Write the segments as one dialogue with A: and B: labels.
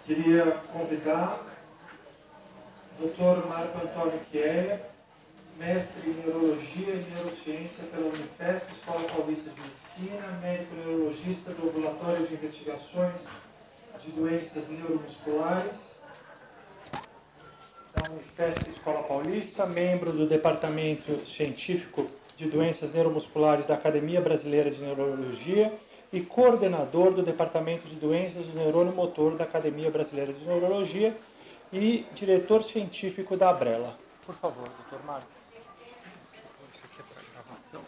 A: Queria convidar o Dr. Marco Antônio Chiesa, mestre em Neurologia e Neurociência pela Unifesp, Escola Paulista de Medicina, médico neurologista do Ambulatório de Investigações de Doenças Neuromusculares da Unifesp, Escola Paulista, membro do Departamento Científico de Doenças Neuromusculares da Academia Brasileira de Neurologia e coordenador do Departamento de Doenças do Neurônio Motor da Academia Brasileira de Neurologia e diretor científico da Abrela. Por favor, Dr. Marco. Isso aqui é para gravação.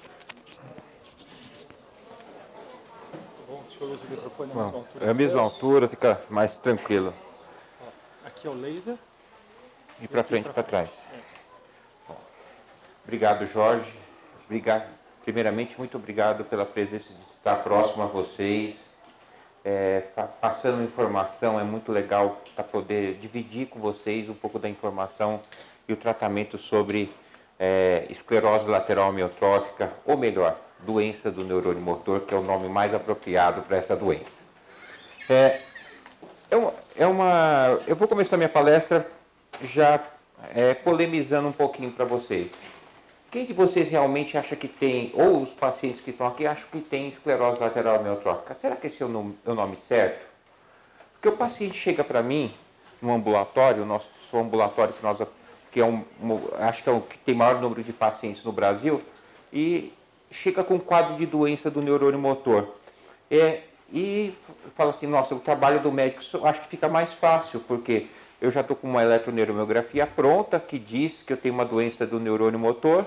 A: Bom, deixa eu ver se o microfone é a mesma altura.
B: É a mesma altura, fica mais tranquilo.
A: Aqui é o laser.
B: E para frente e para trás. Bom, obrigado, Jorge. Primeiramente, muito obrigado pela presença de estar próximo a vocês. Passando informação, é muito legal para poder dividir com vocês um pouco da informação e o tratamento sobre esclerose lateral amiotrófica, ou melhor, doença do neurônio motor, que é o nome mais apropriado para essa doença. Eu vou começar minha palestra já polemizando um pouquinho para vocês. Quem de vocês realmente acha que tem, ou os pacientes que estão aqui acham que tem esclerose lateral amiotrófica? Será que esse é o nome certo? Porque o paciente chega para mim no ambulatório, o nosso ambulatório que acho que é o que tem maior número de pacientes no Brasil, e chega com um quadro de doença do neurônio motor. E fala assim, nossa, o trabalho do médico acho que fica mais fácil, porque eu já estou com uma eletroneuromiografia pronta que diz que eu tenho uma doença do neurônio motor.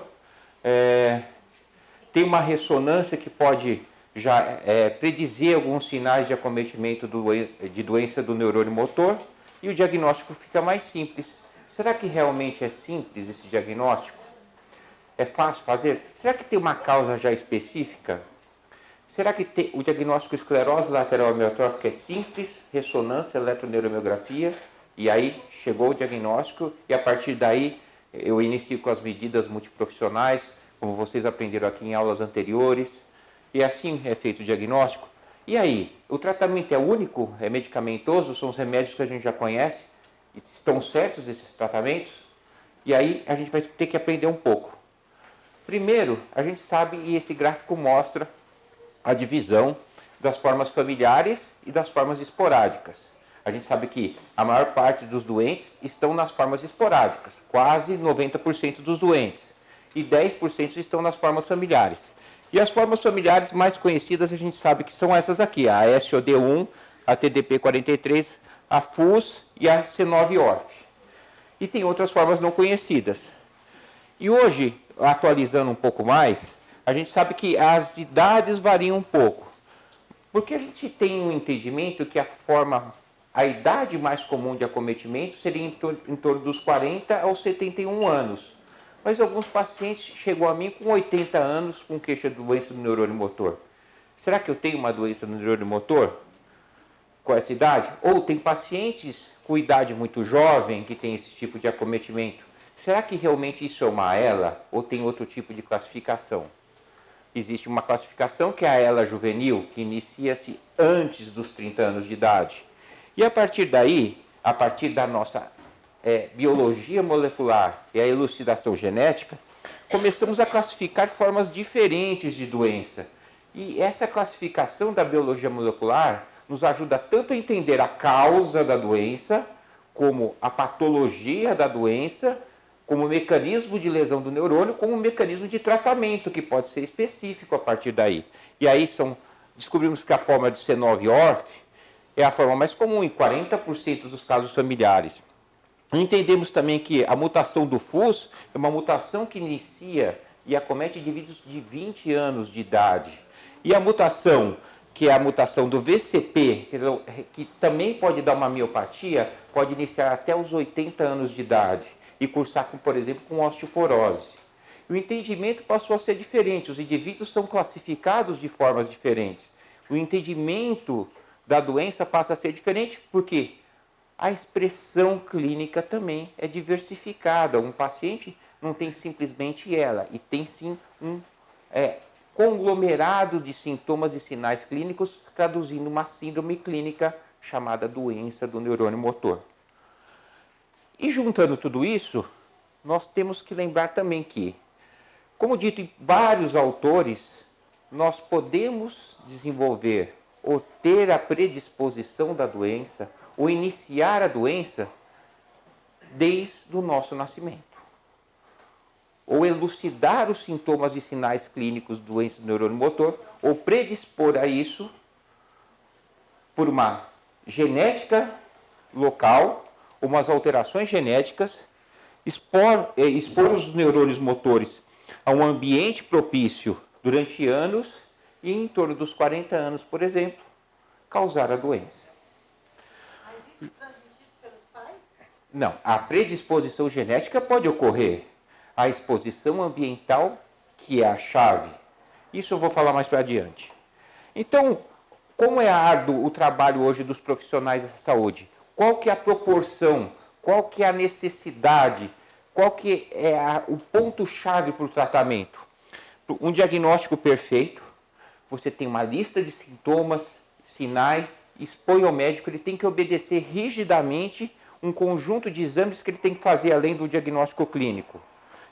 B: Tem uma ressonância que pode já predizer alguns sinais de acometimento de doença do neurônio motor e o diagnóstico fica mais simples. Será que realmente é simples esse diagnóstico? É fácil fazer? Será que tem uma causa já específica? Será que o diagnóstico esclerose lateral amiotrófica é simples, ressonância, eletroneuromiografia, e aí chegou o diagnóstico e a partir daí eu inicio com as medidas multiprofissionais, como vocês aprenderam aqui em aulas anteriores, e assim é feito o diagnóstico. E aí, o tratamento é único, é medicamentoso, são os remédios que a gente já conhece, estão certos esses tratamentos? E aí a gente vai ter que aprender um pouco. Primeiro, a gente sabe, e esse gráfico mostra a divisão das formas familiares e das formas esporádicas. A gente sabe que a maior parte dos doentes estão nas formas esporádicas, quase 90% dos doentes, e 10% estão nas formas familiares. E as formas familiares mais conhecidas a gente sabe que são essas aqui, a SOD1, a TDP43, a FUS e a C9-ORF. E tem outras formas não conhecidas. E hoje, atualizando um pouco mais, a gente sabe que as idades variam um pouco. Porque a gente tem um entendimento que a idade mais comum de acometimento seria em torno dos 40 aos 71 anos. Mas alguns pacientes chegam a mim com 80 anos com queixa de doença do neurônio motor. Será que eu tenho uma doença do neurônio motor com essa idade? Ou tem pacientes com idade muito jovem que tem esse tipo de acometimento. Será que realmente isso é uma ELA ou tem outro tipo de classificação? Existe uma classificação que é a ELA juvenil, que inicia-se antes dos 30 anos de idade. E a partir daí, a partir da nossa biologia molecular e a elucidação genética, começamos a classificar formas diferentes de doença. E essa classificação da biologia molecular nos ajuda tanto a entender a causa da doença, como a patologia da doença, como o mecanismo de lesão do neurônio, como o mecanismo de tratamento, que pode ser específico a partir daí. E aí descobrimos que a forma de C9-ORF é a forma mais comum em 40% dos casos familiares. Entendemos também que a mutação do FUS é uma mutação que inicia e acomete indivíduos de 20 anos de idade. E a mutação, que é a mutação do VCP, que também pode dar uma miopatia, pode iniciar até os 80 anos de idade e cursar, por exemplo, com osteoporose. O entendimento passou a ser diferente, os indivíduos são classificados de formas diferentes. O entendimento da doença passa a ser diferente, porque a expressão clínica também é diversificada. Um paciente não tem simplesmente ela, e tem sim um conglomerado de sintomas e sinais clínicos, traduzindo uma síndrome clínica chamada doença do neurônio motor. E juntando tudo isso, nós temos que lembrar também que, como dito em vários autores, nós podemos desenvolver ou ter a predisposição da doença, ou iniciar a doença desde o nosso nascimento. Ou elucidar os sintomas e sinais clínicos de doença do neurônio motor, ou predispor a isso por uma genética local, umas alterações genéticas, expor os neurônios motores a um ambiente propício durante anos e em torno dos 40 anos, por exemplo, causar a doença.
C: Mas isso é transmitido pelos pais?
B: Não, a predisposição genética pode ocorrer. A exposição ambiental, que é a chave. Isso eu vou falar mais para adiante. Então, como é árduo o trabalho hoje dos profissionais da saúde? Qual que é a proporção? Qual que é a necessidade? Qual que é o ponto-chave para o tratamento? Um diagnóstico perfeito, você tem uma lista de sintomas, sinais, expõe ao médico, ele tem que obedecer rigidamente um conjunto de exames que ele tem que fazer além do diagnóstico clínico.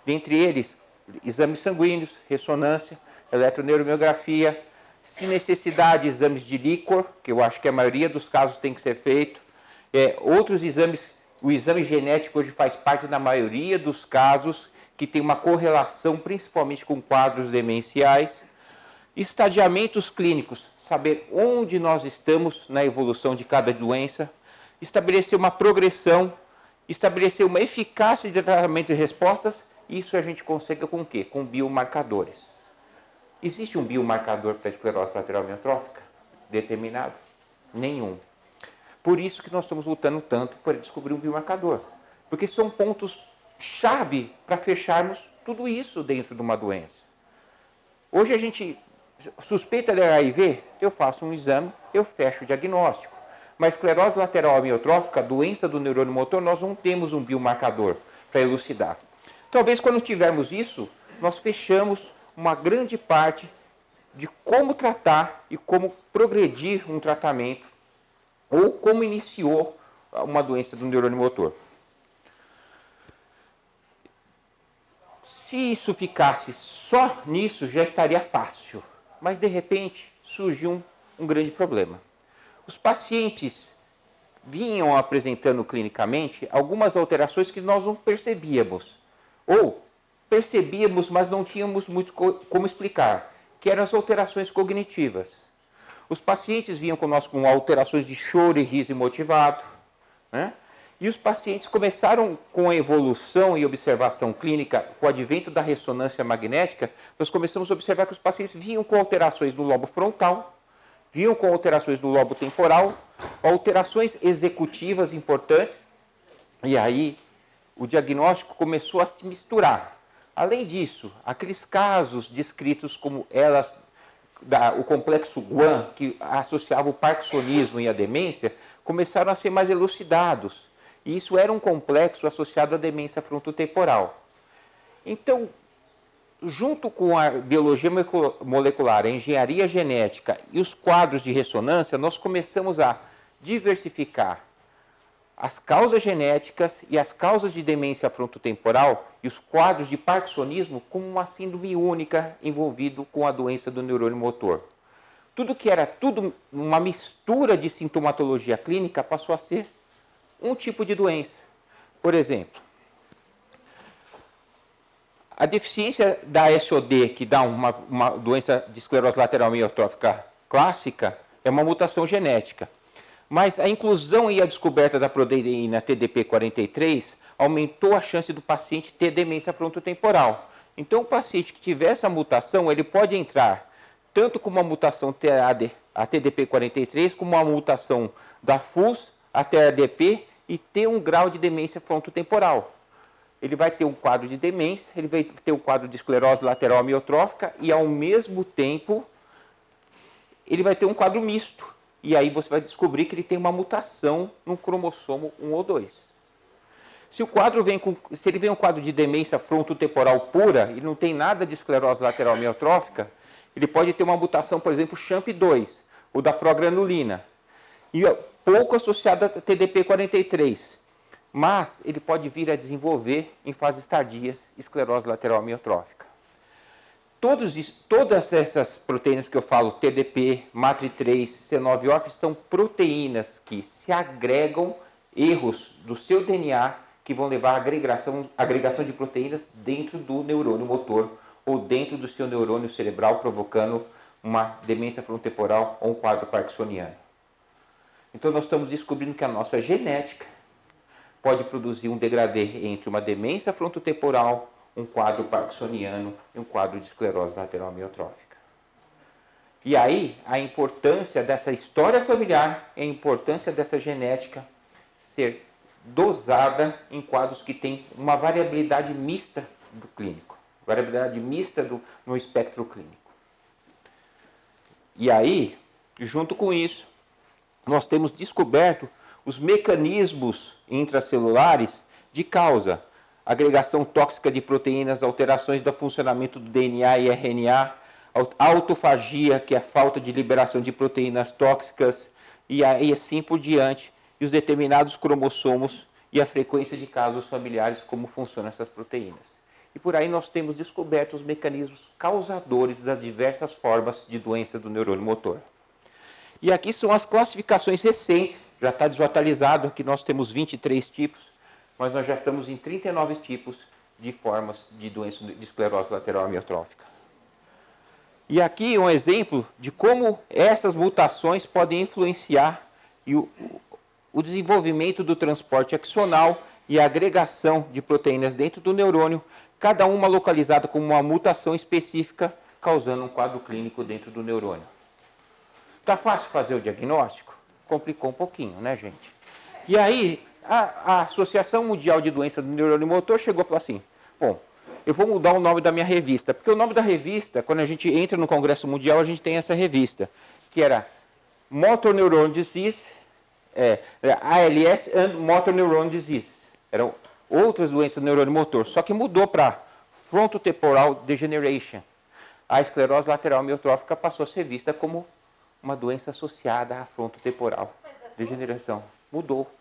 B: Dentre eles, exames sanguíneos, ressonância, eletroneuromiografia, se necessidade, exames de líquor, que eu acho que a maioria dos casos tem que ser feito. Outros exames, o exame genético hoje faz parte da maioria dos casos, que tem uma correlação principalmente com quadros demenciais. Estadiamentos clínicos, saber onde nós estamos na evolução de cada doença, estabelecer uma progressão, estabelecer uma eficácia de tratamento e respostas. Isso a gente consegue com o quê? Com biomarcadores. Existe um biomarcador para a esclerose lateral amiotrófica determinado? Nenhum. Por isso que nós estamos lutando tanto para descobrir um biomarcador. Porque são pontos-chave para fecharmos tudo isso dentro de uma doença. Hoje a gente suspeita de HIV, eu faço um exame, eu fecho o diagnóstico. Mas esclerose lateral amiotrófica, doença do neurônio motor, nós não temos um biomarcador para elucidar. Talvez quando tivermos isso, nós fechamos uma grande parte de como tratar e como progredir um tratamento ou como iniciou uma doença do neurônio motor. Se isso ficasse só nisso, já estaria fácil. Mas, de repente, surgiu um grande problema. Os pacientes vinham apresentando clinicamente algumas alterações que nós não percebíamos. Ou percebíamos, mas não tínhamos muito como explicar, que eram as alterações cognitivas. Os pacientes vinham conosco com alterações de choro e riso imotivado, né? E os pacientes começaram com a evolução e observação clínica, com o advento da ressonância magnética, nós começamos a observar que os pacientes vinham com alterações no lobo frontal, vinham com alterações no lobo temporal, alterações executivas importantes, e aí o diagnóstico começou a se misturar. Além disso, aqueles casos descritos como o complexo Guam, que associava o parkinsonismo e a demência, começaram a ser mais elucidados. E isso era um complexo associado à demência frontotemporal. Então, junto com a biologia molecular, a engenharia genética e os quadros de ressonância, nós começamos a diversificar as causas genéticas e as causas de demência frontotemporal e os quadros de parkinsonismo como uma síndrome única envolvido com a doença do neurônio motor. Tudo que era uma mistura de sintomatologia clínica passou a ser um tipo de doença. Por exemplo, a deficiência da SOD, que dá uma doença de esclerose lateral amiotrófica clássica, é uma mutação genética. Mas a inclusão e a descoberta da proteína TDP43 aumentou a chance do paciente ter demência frontotemporal. Então, o paciente que tiver essa mutação, ele pode entrar tanto com uma mutação a TDP43, como uma mutação da FUS até a ADP e ter um grau de demência frontotemporal. Ele vai ter um quadro de demência, ele vai ter um quadro de esclerose lateral amiotrófica e, ao mesmo tempo, ele vai ter um quadro misto. E aí você vai descobrir que ele tem uma mutação no cromossomo 1 ou 2. Se ele vem um quadro de demência frontotemporal pura e não tem nada de esclerose lateral amiotrófica, ele pode ter uma mutação, por exemplo, SHAMP2, ou da progranulina. E pouco associado a TDP-43, mas ele pode vir a desenvolver em fases tardias esclerose lateral amiotrófica. Todas essas proteínas que eu falo, TDP, MATRI3, C9-ORF, são proteínas que se agregam erros do seu DNA que vão levar à agregação de proteínas dentro do neurônio motor ou dentro do seu neurônio cerebral, provocando uma demência frontotemporal ou um quadro parkinsoniano. Então nós estamos descobrindo que a nossa genética pode produzir um degradê entre uma demência frontotemporal, um quadro parkinsoniano e um quadro de esclerose lateral amiotrófica. E aí, a importância dessa história familiar e a importância dessa genética ser dosada em quadros que têm uma variabilidade mista do clínico, variabilidade mista no espectro clínico. E aí, junto com isso, nós temos descoberto os mecanismos intracelulares de causa, agregação tóxica de proteínas, alterações do funcionamento do DNA e RNA, autofagia, que é a falta de liberação de proteínas tóxicas, e aí assim por diante, e os determinados cromossomos e a frequência de casos familiares, como funcionam essas proteínas. E por aí nós temos descoberto os mecanismos causadores das diversas formas de doenças do neurônio motor. E aqui são as classificações recentes, já está desatualizado, aqui nós temos 23 tipos, mas nós já estamos em 39 tipos de formas de doença de esclerose lateral amiotrófica. E aqui um exemplo de como essas mutações podem influenciar o desenvolvimento do transporte axonal e a agregação de proteínas dentro do neurônio, cada uma localizada como uma mutação específica, causando um quadro clínico dentro do neurônio. Está fácil fazer o diagnóstico? Complicou um pouquinho, né, gente? E aí, a Associação Mundial de Doenças do Neurônio Motor chegou e falou assim, bom, eu vou mudar o nome da minha revista, porque o nome da revista, quando a gente entra no Congresso Mundial, a gente tem essa revista, que era Motor Neuron Disease, ALS and Motor Neuron Disease. Eram outras doenças do neurônio motor, só que mudou para Frontotemporal Degeneration. A esclerose lateral amiotrófica passou a ser vista como uma doença associada à frontotemporal degeneração. Mudou.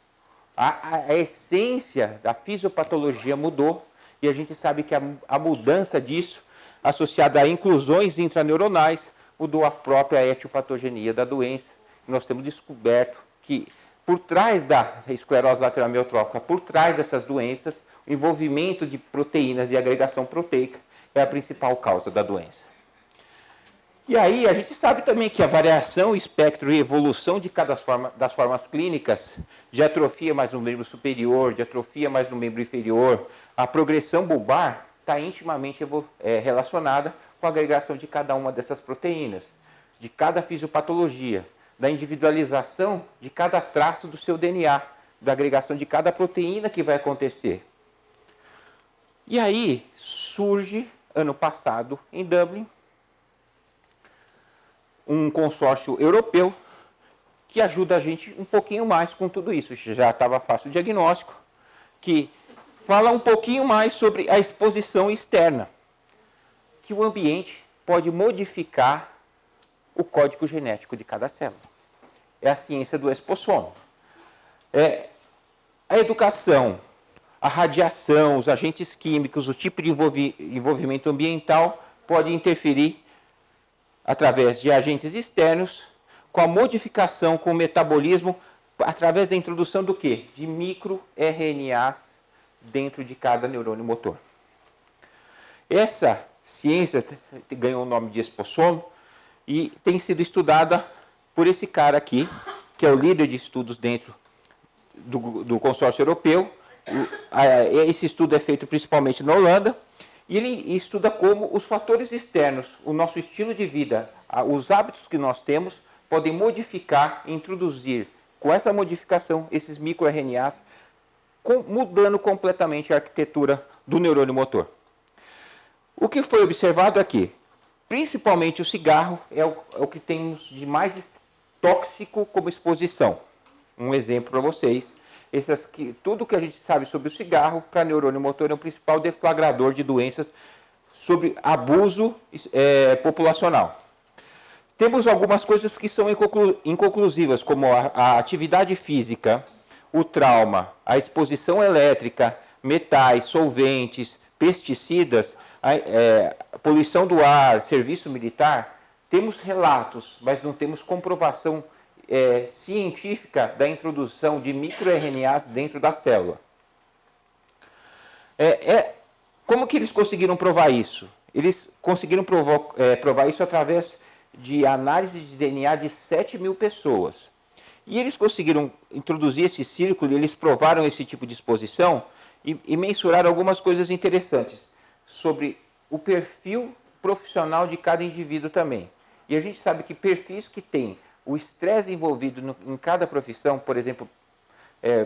B: A essência da fisiopatologia mudou e a gente sabe que a mudança disso, associada a inclusões intraneuronais, mudou a própria etiopatogenia da doença. E nós temos descoberto que por trás da esclerose lateral amiotrófica, por trás dessas doenças, o envolvimento de proteínas e agregação proteica é a principal causa da doença. E aí a gente sabe também que a variação, espectro e evolução de cada das formas clínicas, de atrofia mais no membro superior, de atrofia mais no membro inferior, a progressão bulbar está intimamente relacionada com a agregação de cada uma dessas proteínas, de cada fisiopatologia, da individualização de cada traço do seu DNA, da agregação de cada proteína que vai acontecer. E aí surge, ano passado, em Dublin, um consórcio europeu que ajuda a gente um pouquinho mais com tudo isso. Já estava fácil o diagnóstico, que fala um pouquinho mais sobre a exposição externa, que o ambiente pode modificar o código genético de cada célula. É a ciência do expossomo. A educação, a radiação, os agentes químicos, o tipo de envolvimento ambiental pode interferir através de agentes externos, com a modificação, com o metabolismo, através da introdução do quê? De microRNAs dentro de cada neurônio motor. Essa ciência ganhou o nome de expossomo e tem sido estudada por esse cara aqui, que é o líder de estudos dentro do consórcio europeu. Esse estudo é feito principalmente na Holanda, e ele estuda como os fatores externos, o nosso estilo de vida, os hábitos que nós temos, podem modificar, introduzir, com essa modificação, esses microRNAs, mudando completamente a arquitetura do neurônio motor. O que foi observado aqui? Principalmente o cigarro é o que temos de mais tóxico como exposição. Um exemplo para vocês. Tudo que a gente sabe sobre o cigarro, para neurônio motor, é o principal deflagrador de doenças sobre abuso populacional. Temos algumas coisas que são inconclusivas, como a atividade física, o trauma, a exposição elétrica, metais, solventes, pesticidas, a poluição do ar, serviço militar. Temos relatos, mas não temos comprovação científica da introdução de microRNAs dentro da célula. Como que eles conseguiram provar isso? Eles conseguiram provar isso através de análise de DNA de 7.000 pessoas. E eles conseguiram introduzir esse círculo, e eles provaram esse tipo de exposição e mensuraram algumas coisas interessantes sobre o perfil profissional de cada indivíduo também. E a gente sabe que perfis que têm o estresse envolvido em cada profissão, por exemplo,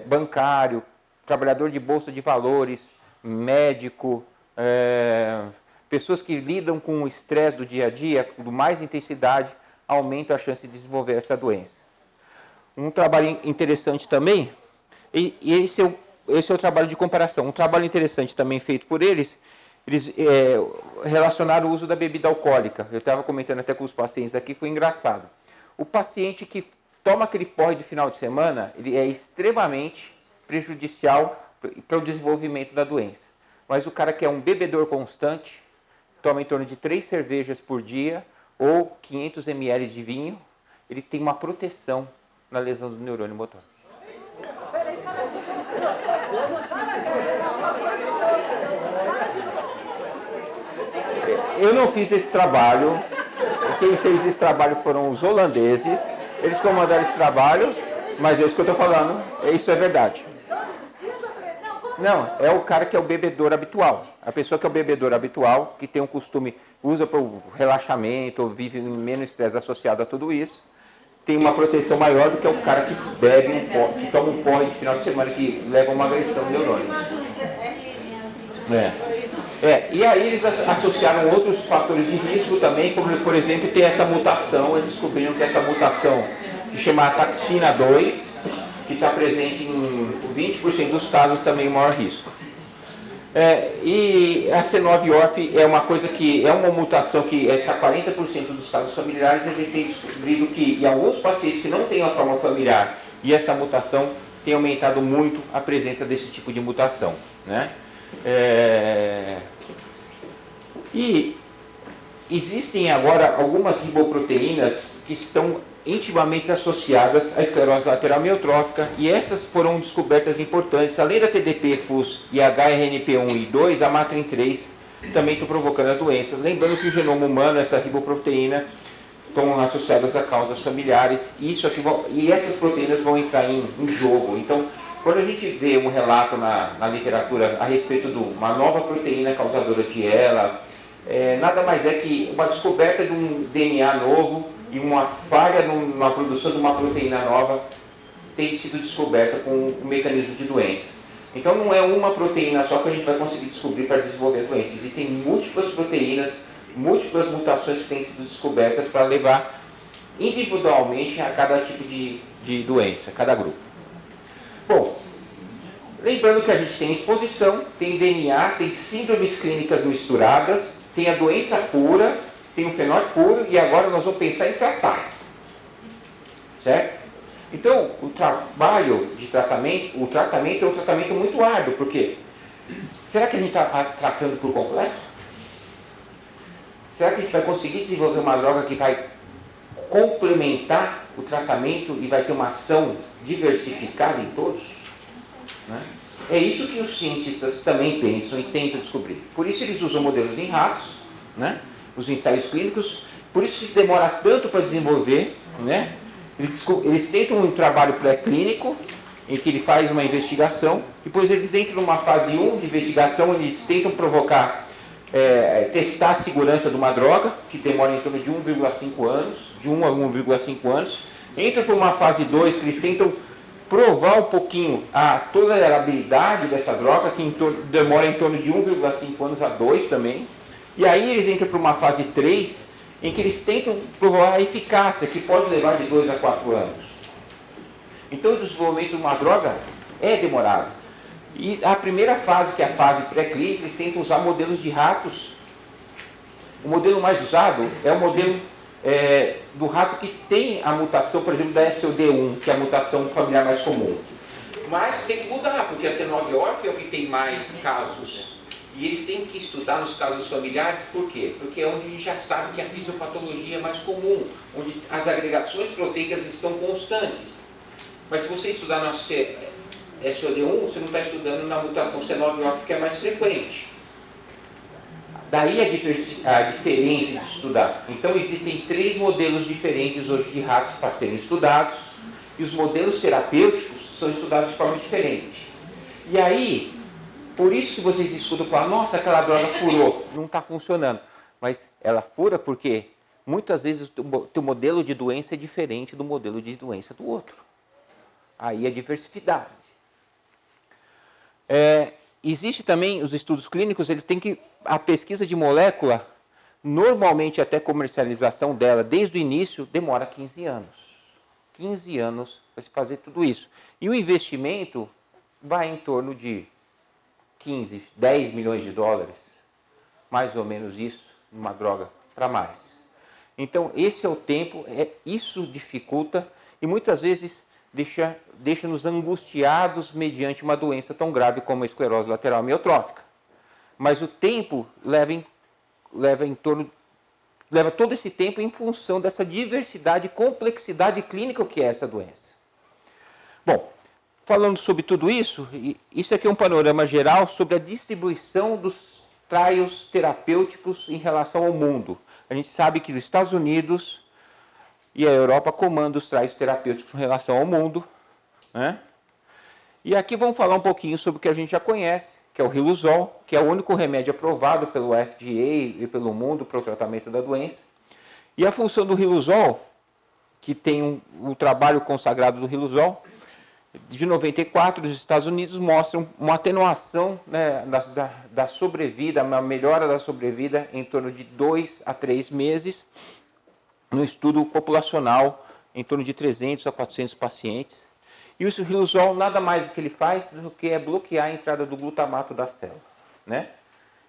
B: bancário, trabalhador de bolsa de valores, médico, pessoas que lidam com o estresse do dia a dia, com mais intensidade, aumenta a chance de desenvolver essa doença. Um trabalho interessante também, e esse é o trabalho de comparação, um trabalho interessante também feito por eles relacionaram o uso da bebida alcoólica. Eu estava comentando até com os pacientes aqui, foi engraçado. O paciente que toma aquele porre de final de semana, ele é extremamente prejudicial para o desenvolvimento da doença. Mas o cara que é um bebedor constante, toma em torno de 3 cervejas por dia ou 500 ml de vinho, ele tem uma proteção na lesão do neurônio motor. Eu não fiz esse trabalho. Quem fez esse trabalho foram os holandeses. Eles comandaram esse trabalho, mas é isso que eu estou falando. Isso é verdade. Não, é o cara que é o bebedor habitual. A pessoa que é o bebedor habitual, que tem um costume, usa para o relaxamento, ou vive em menos estresse associado a tudo isso, tem uma proteção maior do que o cara que bebe que toma um porre de final de semana, que leva a uma agressão de neurônios. E aí eles associaram outros fatores de risco também, como, por exemplo, ter essa mutação. Eles descobriram que essa mutação, que chama ataxina 2, que está presente em 20% dos casos, também o maior risco. E a C9orf é uma coisa que é uma mutação que está 40% dos casos familiares. A gente tem descobrido que em alguns pacientes que não têm uma forma familiar e essa mutação tem aumentado muito a presença desse tipo de mutação, né? E existem agora algumas riboproteínas que estão intimamente associadas à esclerose lateral amiotrófica, e essas foram descobertas importantes. Além da TDP, FUS e HRNP1 e 2, a Matrin3 também estão provocando a doença. Lembrando que o genoma humano, essa riboproteína, estão associadas a causas familiares, e essas proteínas vão entrar em jogo. Então, quando a gente vê um relato na literatura a respeito de uma nova proteína causadora de ELA, nada mais é que uma descoberta de um DNA novo e uma falha na produção de uma proteína nova tem sido descoberta com o mecanismo de doença. Então não é uma proteína só que a gente vai conseguir descobrir para desenvolver a doença. Existem múltiplas proteínas, múltiplas mutações que têm sido descobertas para levar individualmente a cada tipo de doença, cada grupo. Bom, lembrando que a gente tem exposição, tem DNA, tem síndromes clínicas misturadas, tem a doença pura, tem um fenótipo puro, e agora nós vamos pensar em tratar. Certo? Então, o trabalho de tratamento, o tratamento é um tratamento muito árduo, porque será que a gente está tratando por completo? Será que a gente vai conseguir desenvolver uma droga que vai complementar o tratamento e vai ter uma ação diversificada em todos? Né? É isso que os cientistas também pensam e tentam descobrir. Por isso eles usam modelos em ratos, né? Os ensaios clínicos, por isso que se demora tanto para desenvolver, né? Eles tentam um trabalho pré-clínico, em que ele faz uma investigação, depois eles entram numa fase 1 de investigação, eles tentam testar a segurança de uma droga, que demora em torno de 1,5 anos, de 1 a 1,5 anos, entram para uma fase 2, que eles tentam provar um pouquinho a tolerabilidade dessa droga, que demora em torno de 1,5 anos a 2 também, e aí eles entram para uma fase 3, em que eles tentam provar a eficácia, que pode levar de 2 a 4 anos. Então o desenvolvimento de uma droga é demorado. E a primeira fase, que é a fase pré-clínica, eles tentam usar modelos de ratos. O modelo mais usado é o modelo do rato que tem a mutação, por exemplo, da SOD1, que é a mutação familiar mais comum. Mas tem que mudar, porque a C9orf é o que tem mais casos. E eles têm que estudar nos casos familiares, por quê? Porque é onde a gente já sabe que a fisiopatologia é mais comum, onde as agregações proteicas estão constantes. Mas se você estudar na SOD1, você não está estudando na mutação C9orf, que é mais frequente. Daí a diferença de estudar. Então existem 3 modelos diferentes hoje de ratos para serem estudados, e os modelos terapêuticos são estudados de forma diferente. E aí, por isso que vocês escutam falar, nossa, aquela droga furou, não está funcionando. Mas ela fura porque muitas vezes o teu modelo de doença é diferente do modelo de doença do outro. Aí a diversidade. Existe também os estudos clínicos, eles têm que a pesquisa de molécula, normalmente até comercialização dela, desde o início, demora 15 anos. 15 anos para se fazer tudo isso. E o investimento vai em torno de 15, 10 milhões de dólares, mais ou menos isso, numa droga para mais. Então, esse é o tempo, isso dificulta e muitas vezes deixa-nos angustiados mediante uma doença tão grave como a esclerose lateral amiotrófica. Mas o tempo leva todo esse tempo em função dessa diversidade e complexidade clínica que é essa doença. Bom, falando sobre tudo isso, isso aqui é um panorama geral sobre a distribuição dos trials terapêuticos em relação ao mundo. A gente sabe que os Estados Unidos e a Europa comandam os trials terapêuticos em relação ao mundo, né? E aqui vamos falar um pouquinho sobre o que a gente já conhece, que é o Riluzol, que é o único remédio aprovado pelo FDA e pelo mundo para o tratamento da doença. E a função do Riluzol, que tem um trabalho consagrado do Riluzol, de 94, os Estados Unidos mostram uma atenuação, né, da sobrevida, uma melhora da sobrevida em torno de 2 a 3 meses, no estudo populacional, em torno de 300 a 400 pacientes. E o Riluzol nada mais que ele faz do que bloquear a entrada do glutamato da célula, né?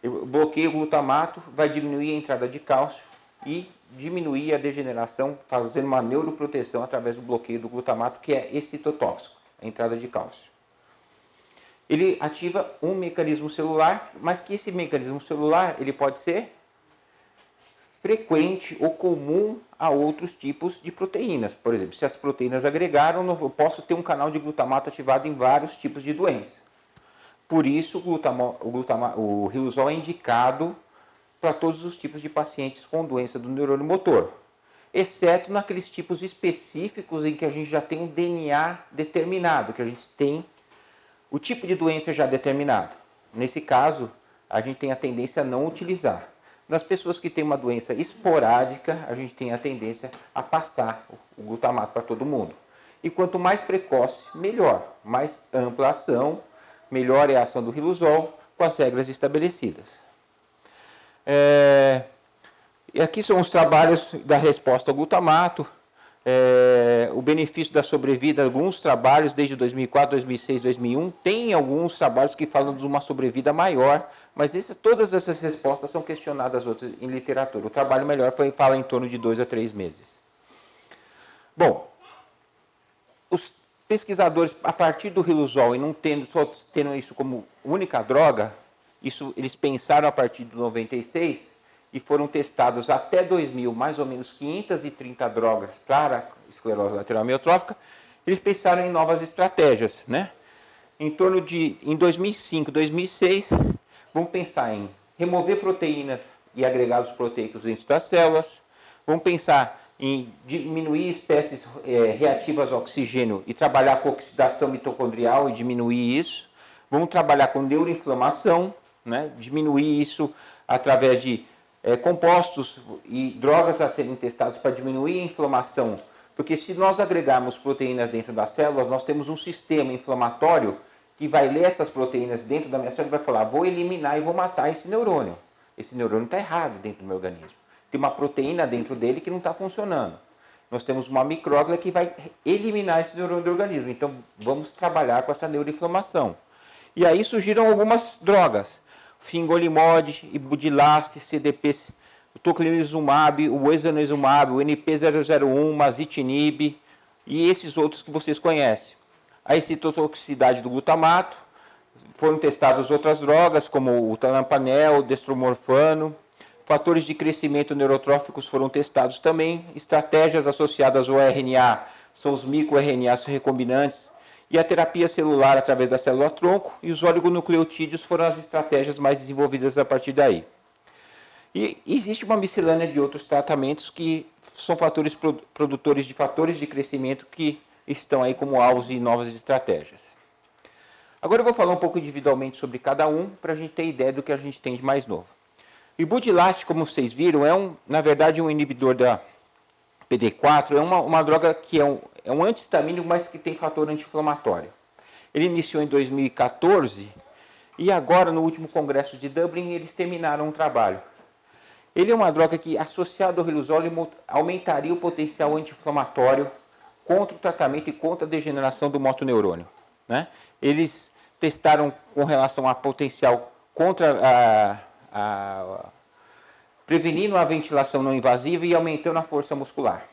B: Bloqueia o glutamato, vai diminuir a entrada de cálcio e diminuir a degeneração, fazendo uma neuroproteção através do bloqueio do glutamato, que é excitotóxico, a entrada de cálcio. Ele ativa um mecanismo celular, mas que esse mecanismo celular ele pode ser frequente ou comum a outros tipos de proteínas. Por exemplo, se as proteínas agregaram, eu posso ter um canal de glutamato ativado em vários tipos de doença. Por isso, o Riluzol é indicado para todos os tipos de pacientes com doença do neurônio motor, exceto naqueles tipos específicos em que a gente já tem um DNA determinado, que a gente tem o tipo de doença já determinado. Nesse caso, a gente tem a tendência a não utilizar. Nas pessoas que têm uma doença esporádica, a gente tem a tendência a passar o glutamato para todo mundo. E quanto mais precoce, melhor. Mais ampla ação, melhor é a ação do Riluzol, com as regras estabelecidas. E aqui são os trabalhos da resposta ao glutamato, o benefício da sobrevida, alguns trabalhos desde 2004, 2006, 2001, tem alguns trabalhos que falam de uma sobrevida maior, mas todas essas respostas são questionadas outras em literatura. O trabalho melhor fala em torno de 2 a 3 meses. Bom, os pesquisadores, a partir do Riluzol e não tendo isso como única droga, eles pensaram a partir de 96 e foram testados até 2000, mais ou menos 530 drogas para esclerose lateral amiotrófica. Eles pensaram em novas estratégias, né? Em 2005, 2006, vamos pensar em remover proteínas e agregados proteicos dentro das células. Vamos pensar em diminuir espécies reativas ao oxigênio e trabalhar com oxidação mitocondrial e diminuir isso. Vamos trabalhar com neuroinflamação, né? Diminuir isso através de compostos e drogas a serem testados para diminuir a inflamação. Porque se nós agregarmos proteínas dentro das células, nós temos um sistema inflamatório que vai ler essas proteínas dentro da minha célula e vai falar, vou eliminar e vou matar esse neurônio. Esse neurônio está errado dentro do meu organismo. Tem uma proteína dentro dele que não está funcionando. Nós temos uma micróglia que vai eliminar esse neurônio do organismo. Então, vamos trabalhar com essa neuroinflamação. E aí surgiram algumas drogas. Fingolimod, Ibudilaste, CDP, o tocilizumab, o esanezumab, o NP001, mazitinib e esses outros que vocês conhecem. A excitotoxicidade do glutamato, foram testadas outras drogas, como o talampanel, o destromorfano, fatores de crescimento neurotróficos foram testados também, estratégias associadas ao RNA, são os microRNAs recombinantes, e a terapia celular através da célula-tronco, e os oligonucleotídeos foram as estratégias mais desenvolvidas a partir daí. E existe uma miscelânea de outros tratamentos que são fatores produtores de fatores de crescimento que estão aí como alvos de novas estratégias. Agora eu vou falar um pouco individualmente sobre cada um, para a gente ter ideia do que a gente tem de mais novo. O ibudilast, como vocês viram, na verdade um inibidor da PD4, é uma droga que é um antihistamínico, mas que tem fator anti-inflamatório. Ele iniciou em 2014 e agora, no último congresso de Dublin, eles terminaram um trabalho. Ele é uma droga que, associado ao riluzole, aumentaria o potencial anti-inflamatório contra o tratamento e contra a degeneração do motoneurônio, né? Eles testaram com relação a potencial contra prevenindo a ventilação não invasiva e aumentando a força muscular.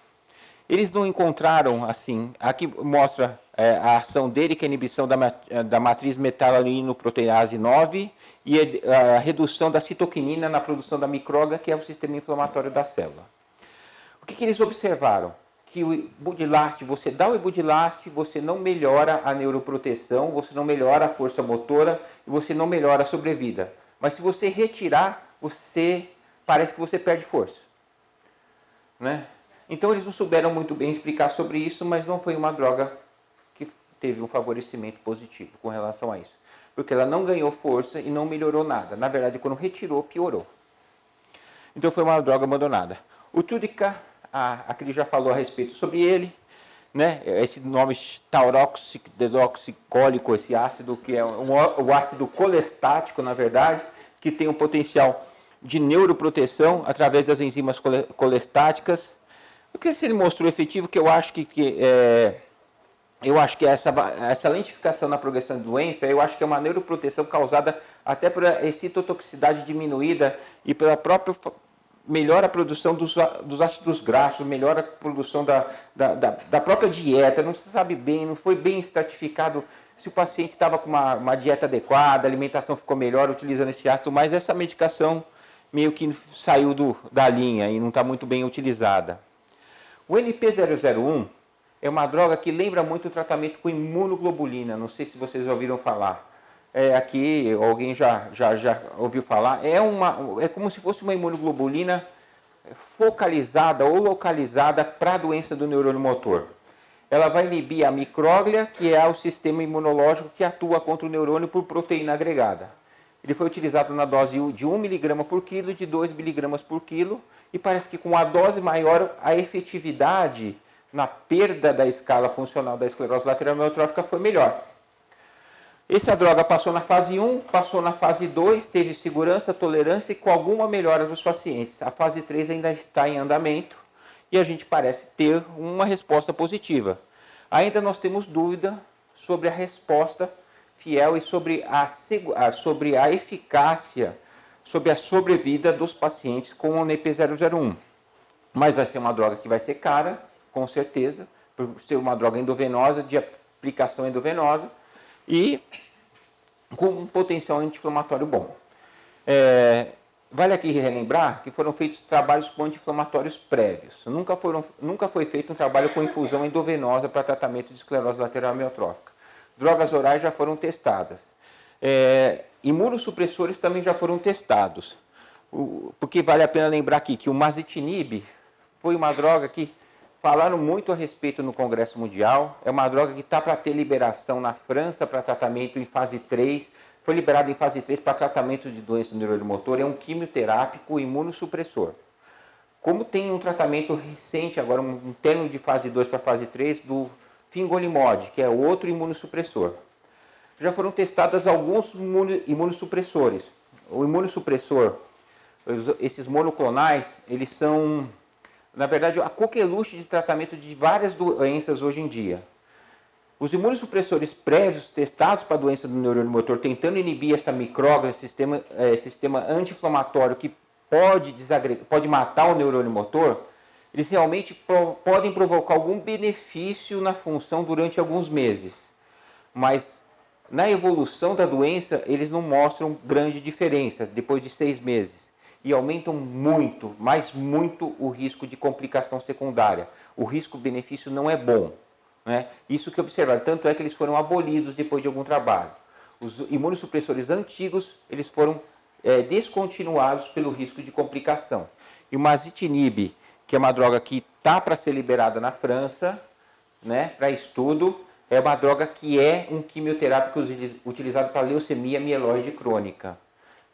B: Eles não encontraram, assim, aqui mostra a ação dele, que é a inibição da matriz metalloprotease 9 e a redução da citoquinina na produção da micróglia, que é o sistema inflamatório da célula. O que eles observaram? Que o ibudilast, você dá o ibudilast, você não melhora a neuroproteção, você não melhora a força motora e você não melhora a sobrevida. Mas se você retirar, parece que você perde força, né? Então eles não souberam muito bem explicar sobre isso, mas não foi uma droga que teve um favorecimento positivo com relação a isso. Porque ela não ganhou força e não melhorou nada. Na verdade, quando retirou, piorou. Então foi uma droga abandonada. O Tudica, aquele já falou a respeito sobre ele, né? Esse nome tauroxidesoxicólico, esse ácido, que é o ácido colestático, na verdade, que tem um potencial de neuroproteção através das enzimas colestáticas. O que ele mostrou efetivo, que eu acho que essa lentificação na progressão da doença, eu acho que é uma neuroproteção causada até por excitotoxicidade diminuída e pela própria melhora a produção dos ácidos graxos, melhora a produção da própria dieta. Não se sabe bem, não foi bem estratificado se o paciente estava com uma dieta adequada, a alimentação ficou melhor utilizando esse ácido, mas essa medicação meio que saiu da linha e não está muito bem utilizada. O NP001 é uma droga que lembra muito o tratamento com imunoglobulina, não sei se vocês ouviram falar. Aqui, alguém já ouviu falar. É como se fosse uma imunoglobulina focalizada ou localizada para a doença do neurônio motor. Ela vai inibir a micróglia, que é o sistema imunológico que atua contra o neurônio por proteína agregada. Ele foi utilizado na dose de 1 mg por quilo, de 2 mg por quilo, e parece que com a dose maior, a efetividade na perda da escala funcional da esclerose lateral amiotrófica foi melhor. Essa droga passou na fase 1, passou na fase 2, teve segurança, tolerância e com alguma melhora dos pacientes. A fase 3 ainda está em andamento e a gente parece ter uma resposta positiva. Ainda nós temos dúvida sobre a resposta fiel e sobre a eficácia, sobre a sobrevida dos pacientes com o NP001. Mas vai ser uma droga que vai ser cara, com certeza, por ser uma droga endovenosa, de aplicação endovenosa, e com um potencial anti-inflamatório bom. Vale aqui relembrar que foram feitos trabalhos com anti-inflamatórios prévios. Nunca foi feito um trabalho com infusão endovenosa para tratamento de esclerose lateral amiotrófica. Drogas orais já foram testadas. Imunossupressores também já foram testados. Porque vale a pena lembrar aqui que o mazitinib foi uma droga que falaram muito a respeito no Congresso Mundial. É uma droga que está para ter liberação na França para tratamento em fase 3. Foi liberado em fase 3 para tratamento de doença do neurônio motor. É um quimioterápico imunossupressor. Como tem um tratamento recente, agora um término de fase 2 para fase 3, do fingolimod, que é outro imunossupressor. Já foram testados alguns imunossupressores. O imunossupressor, esses monoclonais, eles são, na verdade, a coqueluche de tratamento de várias doenças hoje em dia. Os imunossupressores prévios testados para a doença do neurônio motor, tentando inibir essa micróglia, sistema anti-inflamatório que pode matar o neurônio motor, eles realmente podem provocar algum benefício na função durante alguns meses. Mas na evolução da doença, eles não mostram grande diferença depois de 6 meses. E aumentam muito, mas muito, o risco de complicação secundária. O risco-benefício não é bom, né? Isso que observaram. Tanto é que eles foram abolidos depois de algum trabalho. Os imunossupressores antigos, eles foram descontinuados pelo risco de complicação. E o masitinib, que é uma droga que está para ser liberada na França, né, para estudo, é uma droga que é um quimioterápico utilizado para leucemia mieloide crônica.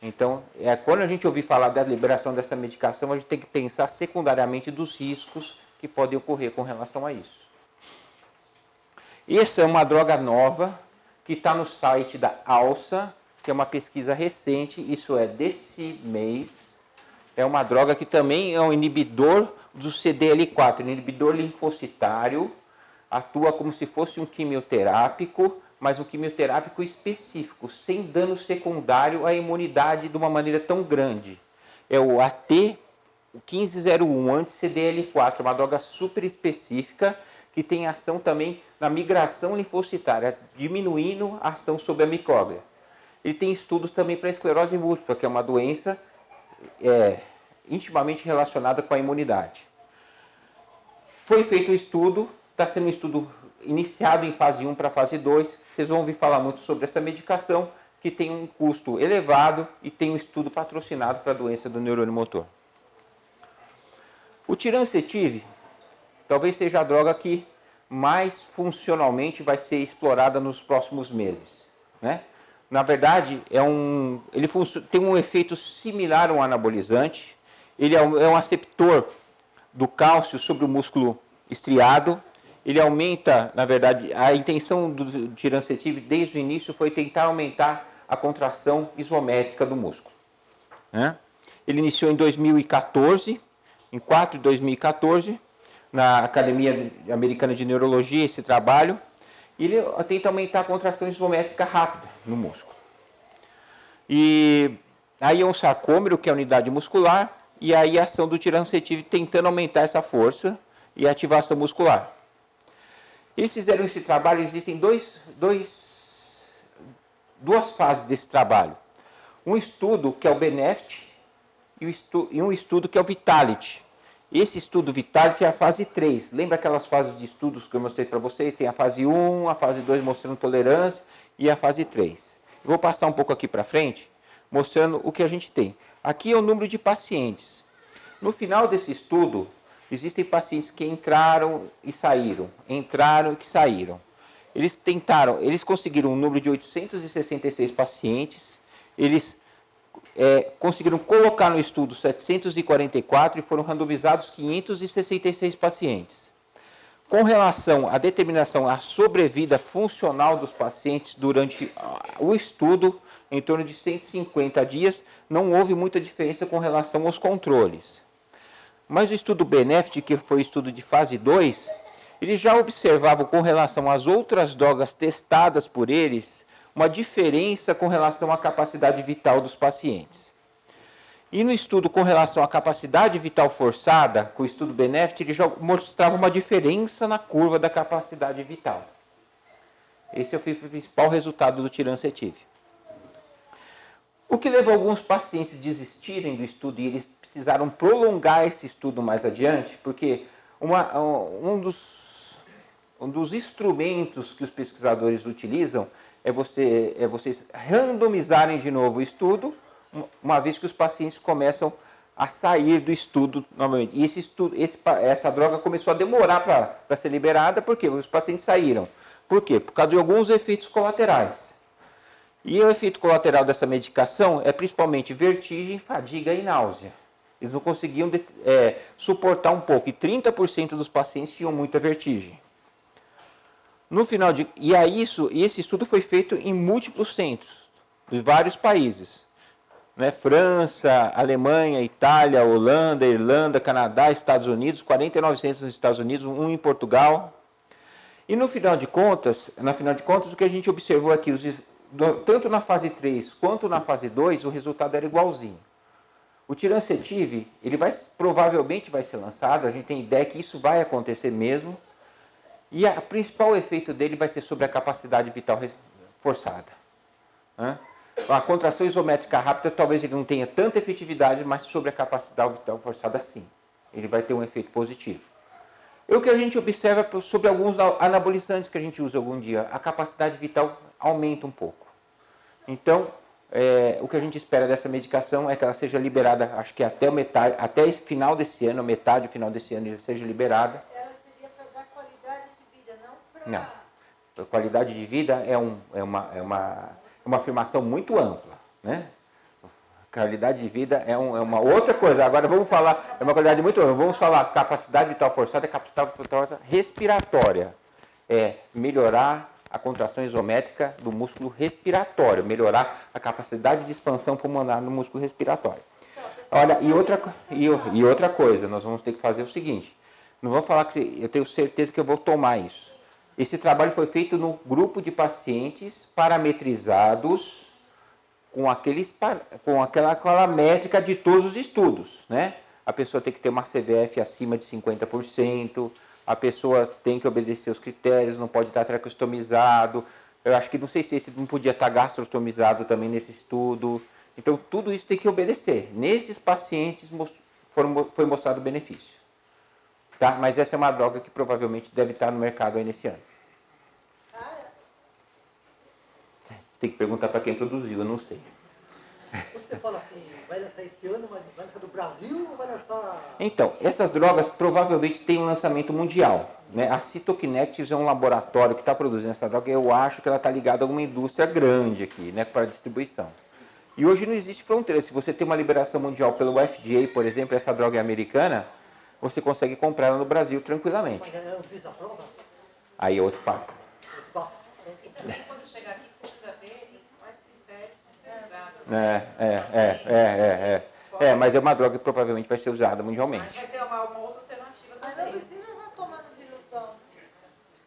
B: Então, quando a gente ouvir falar da liberação dessa medicação, a gente tem que pensar secundariamente dos riscos que podem ocorrer com relação a isso. Essa é uma droga nova que está no site da ALSA, que é uma pesquisa recente, isso é desse mês. É uma droga que também é um inibidor do CDL4, inibidor linfocitário, atua como se fosse um quimioterápico, mas um quimioterápico específico, sem dano secundário à imunidade de uma maneira tão grande. É o AT1501, anti-CDL4, uma droga super específica que tem ação também na migração linfocitária, diminuindo a ação sobre a micróglia. Ele tem estudos também para esclerose múltipla, que é uma doença intimamente relacionada com a imunidade. Foi feito o estudo, está sendo um estudo iniciado em fase 1 para fase 2. Vocês vão ouvir falar muito sobre essa medicação, que tem um custo elevado e tem um estudo patrocinado para a doença do neurônio motor. O tirancetive talvez seja a droga que mais funcionalmente vai ser explorada nos próximos meses, né? Na verdade, ele tem um efeito similar a um anabolizante. Ele é um aceptor do cálcio sobre o músculo estriado. Ele aumenta, na verdade, a intenção do tirancetive desde o início foi tentar aumentar a contração isométrica do músculo, né? Ele iniciou em 2014, em 4 de 2014, na Academia Americana de Neurologia, esse trabalho. Ele tenta aumentar a contração isométrica rápida no músculo. E aí é um sarcômero, que é a unidade muscular, e aí a ação do tirancetive tentando aumentar essa força e a ativação muscular. Eles fizeram esse trabalho, existem duas fases desse trabalho. Um estudo que é o BENEFIT e um estudo que é o VITALITY. Esse estudo VITALITY é a fase 3. Lembra aquelas fases de estudos que eu mostrei para vocês? Tem a fase 1, a fase 2 mostrando tolerância e a fase 3. Eu vou passar um pouco aqui para frente, mostrando o que a gente tem. Aqui é o número de pacientes. No final desse estudo, existem pacientes que entraram e saíram, entraram e que saíram. Eles conseguiram um número de 866 pacientes, eles conseguiram colocar no estudo 744 e foram randomizados 566 pacientes. Com relação à determinação à sobrevida funcional dos pacientes durante o estudo, em torno de 150 dias, não houve muita diferença com relação aos controles. Mas o estudo BENEFIT, que foi o estudo de fase 2, eles já observavam com relação às outras drogas testadas por eles, uma diferença com relação à capacidade vital dos pacientes. E no estudo com relação à capacidade vital forçada, com o estudo BENEFIT, ele já mostrava uma diferença na curva da capacidade vital. Esse foi o principal resultado do tirancetive. O que levou alguns pacientes a desistirem do estudo e eles precisaram prolongar esse estudo mais adiante, porque um dos instrumentos que os pesquisadores utilizam é vocês randomizarem de novo o estudo, uma vez que os pacientes começam a sair do estudo novamente. E essa droga começou a demorar para ser liberada, porque os pacientes saíram. Por quê? Por causa de alguns efeitos colaterais. E o efeito colateral dessa medicação é principalmente vertigem, fadiga e náusea. Eles não conseguiam suportar um pouco, e 30% dos pacientes tinham muita vertigem. No final esse estudo foi feito em múltiplos centros, de vários países, né? França, Alemanha, Itália, Holanda, Irlanda, Canadá, Estados Unidos, 49 centros nos Estados Unidos, um em Portugal. E no final de contas, o que a gente observou aqui, tanto na fase 3 quanto na fase 2, o resultado era igualzinho. O Tirancetive, ele provavelmente vai ser lançado, a gente tem ideia que isso vai acontecer mesmo, e o principal efeito dele vai ser sobre a capacidade vital forçada. A contração isométrica rápida talvez ele não tenha tanta efetividade, mas sobre a capacidade vital forçada sim. Ele vai ter um efeito positivo. E o que a gente observa sobre alguns anabolizantes que a gente usa algum dia, a capacidade vital aumenta um pouco. Então, o que a gente espera dessa medicação é que ela seja liberada, acho que até esse final desse ano, metade do final desse ano, ela seja liberada.
C: Ela seria para dar qualidade de vida, não para...
B: Não. A qualidade de vida é uma afirmação muito ampla, né? Qualidade de vida é uma outra coisa. Agora vamos falar, é uma qualidade muito ampla. Vamos falar capacidade vital forçada, capacidade vital respiratória. É melhorar a contração isométrica do músculo respiratório, melhorar a capacidade de expansão pulmonar no músculo respiratório. Olha, e outra coisa, nós vamos ter que fazer o seguinte, não vamos falar que eu tenho certeza que eu vou tomar isso. Esse trabalho foi feito no grupo de pacientes parametrizados com aquela métrica de todos os estudos, né? A pessoa tem que ter uma CVF acima de 50%, a pessoa tem que obedecer os critérios, não pode estar tracostomizado. Eu acho que não sei se esse não podia estar gastrostomizado também nesse estudo. Então, tudo isso tem que obedecer. Nesses pacientes foi mostrado benefício. Tá? Mas essa é uma droga que provavelmente deve estar no mercado aí nesse ano. Você tem que perguntar para quem produziu, eu não sei.
D: Quando você fala assim, vai lançar esse ano, mas vai lançar do Brasil ou vai lançar...
B: Então, essas drogas provavelmente têm um lançamento mundial, né? A Cytokinetics é um laboratório que está produzindo essa droga, eu acho que ela está ligada a uma indústria grande aqui, né, para distribuição. E hoje não existe fronteira. Se você tem uma liberação mundial pelo FDA, por exemplo, essa droga é americana, você consegue comprar ela no Brasil tranquilamente.
D: Mas é um visa-prova?
B: Aí é outro papo.
D: Outro papo.
E: E também quando chegar aqui precisa ver em quais critérios vai ser usado.
B: Mas é uma droga que provavelmente vai ser usada mundialmente.
E: Mas vai ter uma outra alternativa
C: Mas não
E: também.
C: precisa estar tomando Riluzol.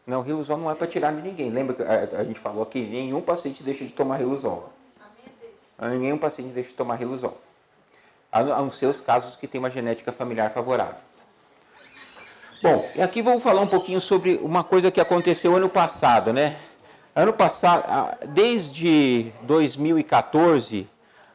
B: Não, Riluzol não é para tirar de ninguém. Lembra que a gente falou aqui, nenhum paciente deixa de tomar Riluzol. Nenhum paciente deixa de tomar Riluzol. A não ser os casos que tem uma genética familiar favorável. Bom, e aqui vamos falar um pouquinho sobre uma coisa que aconteceu ano passado, né? Ano passado, desde 2014,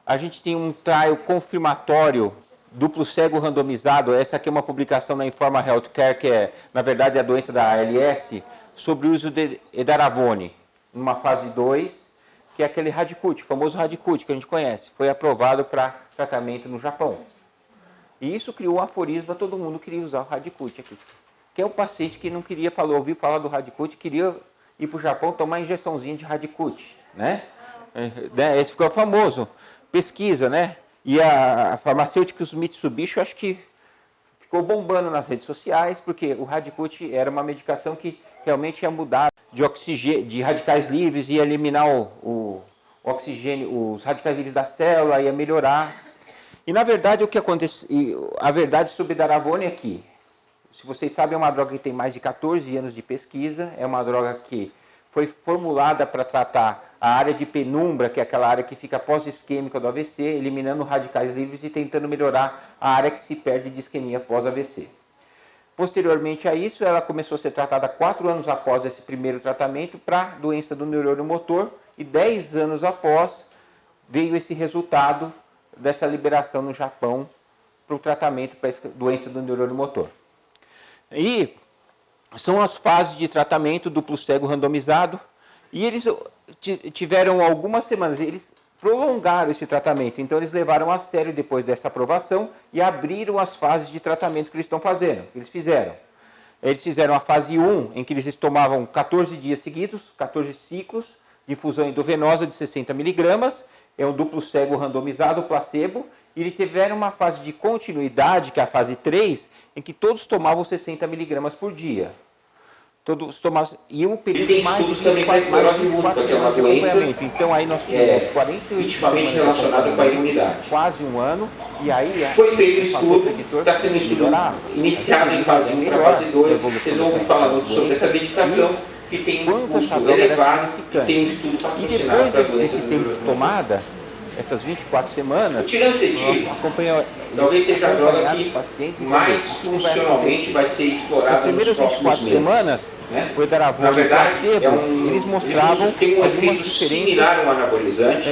B: a gente tem um trial confirmatório duplo cego randomizado. Essa aqui é uma publicação na Informa Healthcare, que é, na verdade, a doença da ALS, sobre o uso de edaravone, numa fase 2, que é aquele Radicut, o famoso Radicut que a gente conhece. Foi aprovado para tratamento no Japão. E isso criou um aforismo, todo mundo queria usar o Radicut aqui. Que é o paciente que não queria, ouviu falar do Radicut, queria ir para o Japão tomar injeçãozinha de Radicut, né? Esse ficou famoso. Pesquisa, né? E a farmacêutica Mitsubishi, eu acho que ficou bombando nas redes sociais, porque o Radicut era uma medicação que realmente ia mudar de oxigênio, de radicais livres, ia eliminar o oxigênio, os radicais livres da célula, ia melhorar. E na verdade o que acontece, a verdade sobre Daravone é que, se vocês sabem, é uma droga que tem mais de 14 anos de pesquisa, é uma droga que foi formulada para tratar a área de penumbra, que é aquela área que fica pós-isquêmica do AVC, eliminando radicais livres e tentando melhorar a área que se perde de isquemia pós-AVC. Posteriormente a isso, ela começou a ser tratada 4 anos após esse primeiro tratamento para doença do neurônio motor e 10 anos após veio esse resultado dessa liberação no Japão para o tratamento para doença do neurônio motor. E são as fases de tratamento duplo cego randomizado e eles tiveram algumas semanas, eles prolongaram esse tratamento, então eles levaram a sério depois dessa aprovação e abriram as fases de tratamento que eles estão fazendo, que eles fizeram. Eles fizeram a fase 1, em que eles tomavam 14 dias seguidos, 14 ciclos de infusão endovenosa de 60 miligramas, é um duplo cego randomizado, placebo, e eles tiveram uma fase de continuidade, que é a fase 3, em que todos tomavam 60 miligramas por dia. Todos tomavam, e o período
F: tem
B: mais
F: estudos também com a esclerose múltipla, que é uma doença
B: então aí nós tivemos 48
F: intimamente relacionada com a imunidade.
B: quase um ano, e aí
F: Foi feito um estudo, está sendo um estudo iniciado em fase 1 para fase 2, vocês vão ouvir falar muito sobre essa medicação, que tem um custo elevado e tem um estudo
B: E
F: patrocinado
B: depois
F: para a doença
B: desse
F: do
B: tempo de
F: neurônio.
B: tomada, essas 24 semanas,
F: O tiracetil talvez seja a droga que mais funcionalmente vai ser
B: nas
F: explorada nos
B: primeiras
F: próximos
B: 24
F: meses.
B: semanas,
F: Né?
B: o edaravone
F: Na
B: e o
F: verdade,
B: placebo, eles mostravam
F: tem um
B: algumas
F: efeito
B: diferenças
F: similar ao anabolizante.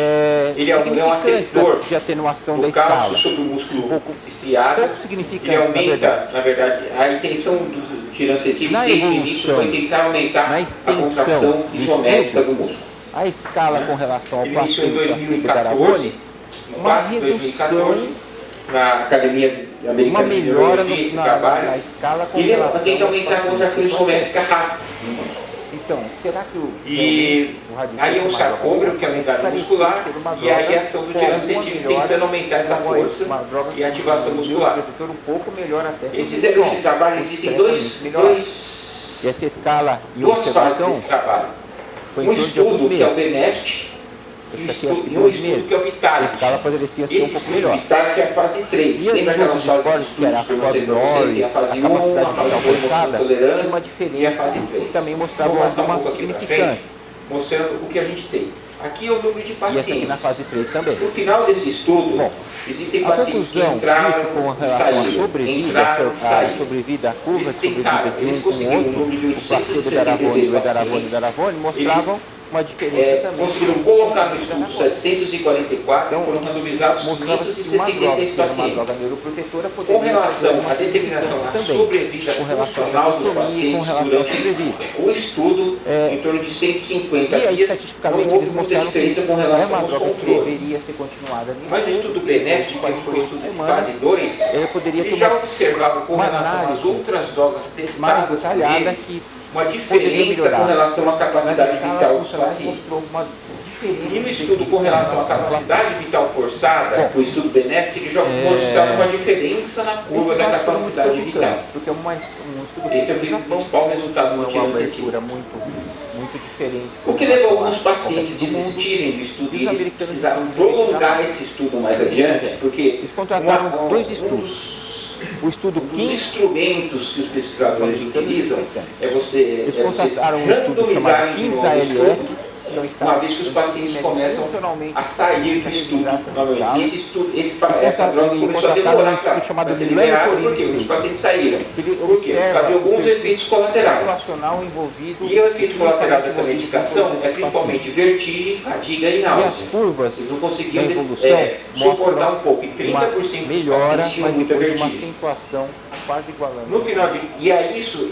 F: Ele é um
B: significantes
F: aceptor
B: de atenuação da
F: do
B: escala.
F: cálcio sobre o músculo estriado.
B: Pouco
F: Ele
B: significantes, na
F: aumenta,
B: verdade.
F: na verdade, a intenção do tiracetil
B: Na
F: desde o início
B: evolução,
F: foi tentar aumentar
B: na
F: a
B: extensão
F: contração
B: do
F: isométrica
B: estudo,
F: do músculo.
B: A escala com relação ao
F: Ele iniciou em
B: placebo, placebo e edaravone,
F: 2014, em
B: uma
F: 4 de 2014,
B: redução,
F: na Academia
B: uma
F: Americana de
B: melhora
F: Neurologia, esse
B: na
F: trabalho.
B: escala com
F: Ele
B: relação
F: tenta
B: ao
F: aumentar a
B: placebo,
F: contração
B: placebo.
F: isométrica rápido.
B: Então, será que
F: E aí é um sarcômero, que é a unidade muscular, e aí a ação do tiracetil tentando aumentar essa força e a ativação muscular.
B: Um pouco melhor até.
F: Esse trabalho, existem
B: E essa escala e
F: duas fases
B: observação
F: desse trabalho.
B: foi em
F: Um
B: torno de alguns
F: estudo que é o
B: meses.
F: Benefit e
B: Isso aqui
F: um
B: acho que 2
F: estudo
B: meses.
F: que é o
B: A
F: Vitality.
B: escala poderia ser um
F: Esse
B: pouco
F: estudo
B: melhor.
F: Vitality é a fase 3.
B: E os
F: Lembra aquelas
B: outros
F: fases de
B: esportes, que era a
F: estudos que eu mostrei
B: Ford
F: para vocês? Tem a
B: Norris,
F: fase
B: a
F: 1, a
B: capacidade
F: fase
B: vital
F: 2,
B: forçada,
F: mostrando
B: tem uma
F: tolerância, e a
B: diferença
F: fase
B: que
F: 3.
B: também mostrava
F: Vou passar um
B: alguma
F: pouco aqui para frente,
B: significância.
F: mostrando o que a gente tem. Aqui é o número de
B: E essa aqui
F: pacientes.
B: na fase 3 também.
F: No final desse estudo,
B: Bom,
F: existem
B: a
F: pacientes que
B: conclusão
F: entraram
B: disso com
F: e
B: relação à
F: saíram.
B: sobrevida,
F: Entraram e
B: a
F: saíram.
B: sobrevida, a curva
F: Eles
B: de sobrevida
F: tentaram,
B: de
F: eles
B: um com o
F: conseguiram um
B: outro,
F: número de
B: o placebo
F: 866
B: o edaravone
F: pacientes.
B: mostravam uma diferença também.
F: Conseguiram colocar no estudo 744
B: Então,
F: e foram randomizados
B: mostrava que uma
F: 566
B: droga, uma
F: pacientes.
B: droga neuroprotetora
F: Com
B: poderia
F: relação
B: fazer uma
F: à determinação da
B: também,
F: sobrevida
B: com relação à
F: funcional dos
B: anatomia, com
F: pacientes
B: relação à
F: durante
B: sobrevida.
F: o estudo, em torno de 150
B: E aí,
F: dias,
B: estatisticamente,
F: não houve
B: eles
F: muita
B: mostraram que
F: diferença com
B: é
F: relação
B: uma
F: aos
B: droga que
F: controles.
B: deveria ser continuada nisso.
F: Mas o estudo Benefit, que foi o estudo de fase 2,
B: ele poderia
F: ele
B: ter
F: já
B: uma
F: observava com
B: uma
F: relação às
B: análise
F: outras drogas
B: mais
F: testadas por
B: detalhada
F: eles,
B: que
F: uma
B: poderia
F: diferença
B: melhorar.
F: com relação à capacidade
B: Na escala
F: vital dos
B: funcional
F: pacientes.
B: mostrou uma diferença
F: E no estudo com relação à capacidade vital forçada, o estudo Benefit, ele já mostrava uma diferença na curva da capacidade vital.
B: Porque é um estudo
F: Esse é o principal resultado
B: não
F: do
B: é uma
F: tiracetil.
B: abertura muito diferente.
F: O que levou alguns pacientes a desistirem do estudo e eles precisaram prolongar esse estudo mais adiante, porque
B: Eles contrataram dois
F: um
B: estudos. O estudo
F: dos
B: 15,
F: instrumentos que os pesquisadores utilizam é você
B: eles contrataram um estudo
F: randomizar
B: chamado
F: de
B: 15
F: novo o
B: ALS,
F: estudo,
B: então
F: uma vez que os pacientes começam a sair do estudo novamente. Esse estudo, essa droga começou a demorar para ser liberada, por quê? Porque os pacientes saíram. Por quê? Por causa de alguns efeitos colaterais.
B: relacional envolvido.
F: E o efeito colateral dessa medicação é principalmente vertigem, fadiga e
B: E as
F: náusea.
B: curvas
F: Vocês não
B: da
F: conseguiam
B: evolução
F: suportar um pouco. E 30%
B: uma
F: dos
B: melhora,
F: pacientes tinham
B: mas
F: muita
B: depois uma
F: vertigem.
B: acentuação quase igualando.
F: No final de. E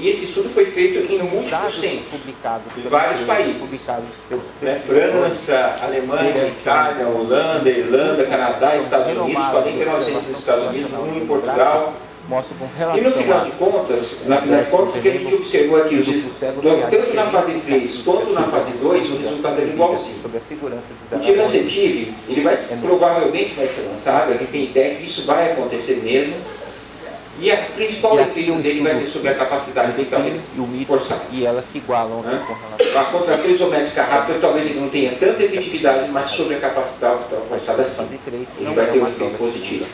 F: esse estudo foi feito em múltiplos
B: Dados
F: centros.
B: publicados
F: Em vários países.
B: publicados pelos
F: Né? França, Alemanha, Itália, Holanda, Irlanda, Canadá, Estados Unidos, 49 centros nos Estados Unidos, um em Portugal.
B: mostra com
F: E
B: relação
F: no final de contas, o que a gente observou aqui, tanto na fase 3 quanto na fase 2, o resultado é igualzinho.
B: sobre a segurança
F: O
B: do
F: tiracetil, ele vai, provavelmente vai ser lançado, a gente tem ideia que isso vai acontecer mesmo. E o principal
B: E aqui
F: efeito
B: um
F: dele vai ser
B: estudo
F: sobre a capacidade vital
B: e o mito
F: forçada.
B: e elas se igualam
F: Hã?
B: com relação
F: A contração isométrica rápida talvez ele não tenha tanta efetividade, mas sobre a capacidade vital forçada
B: à
F: sim.
B: fase 3.
F: Ele vai ter um efeito positivo.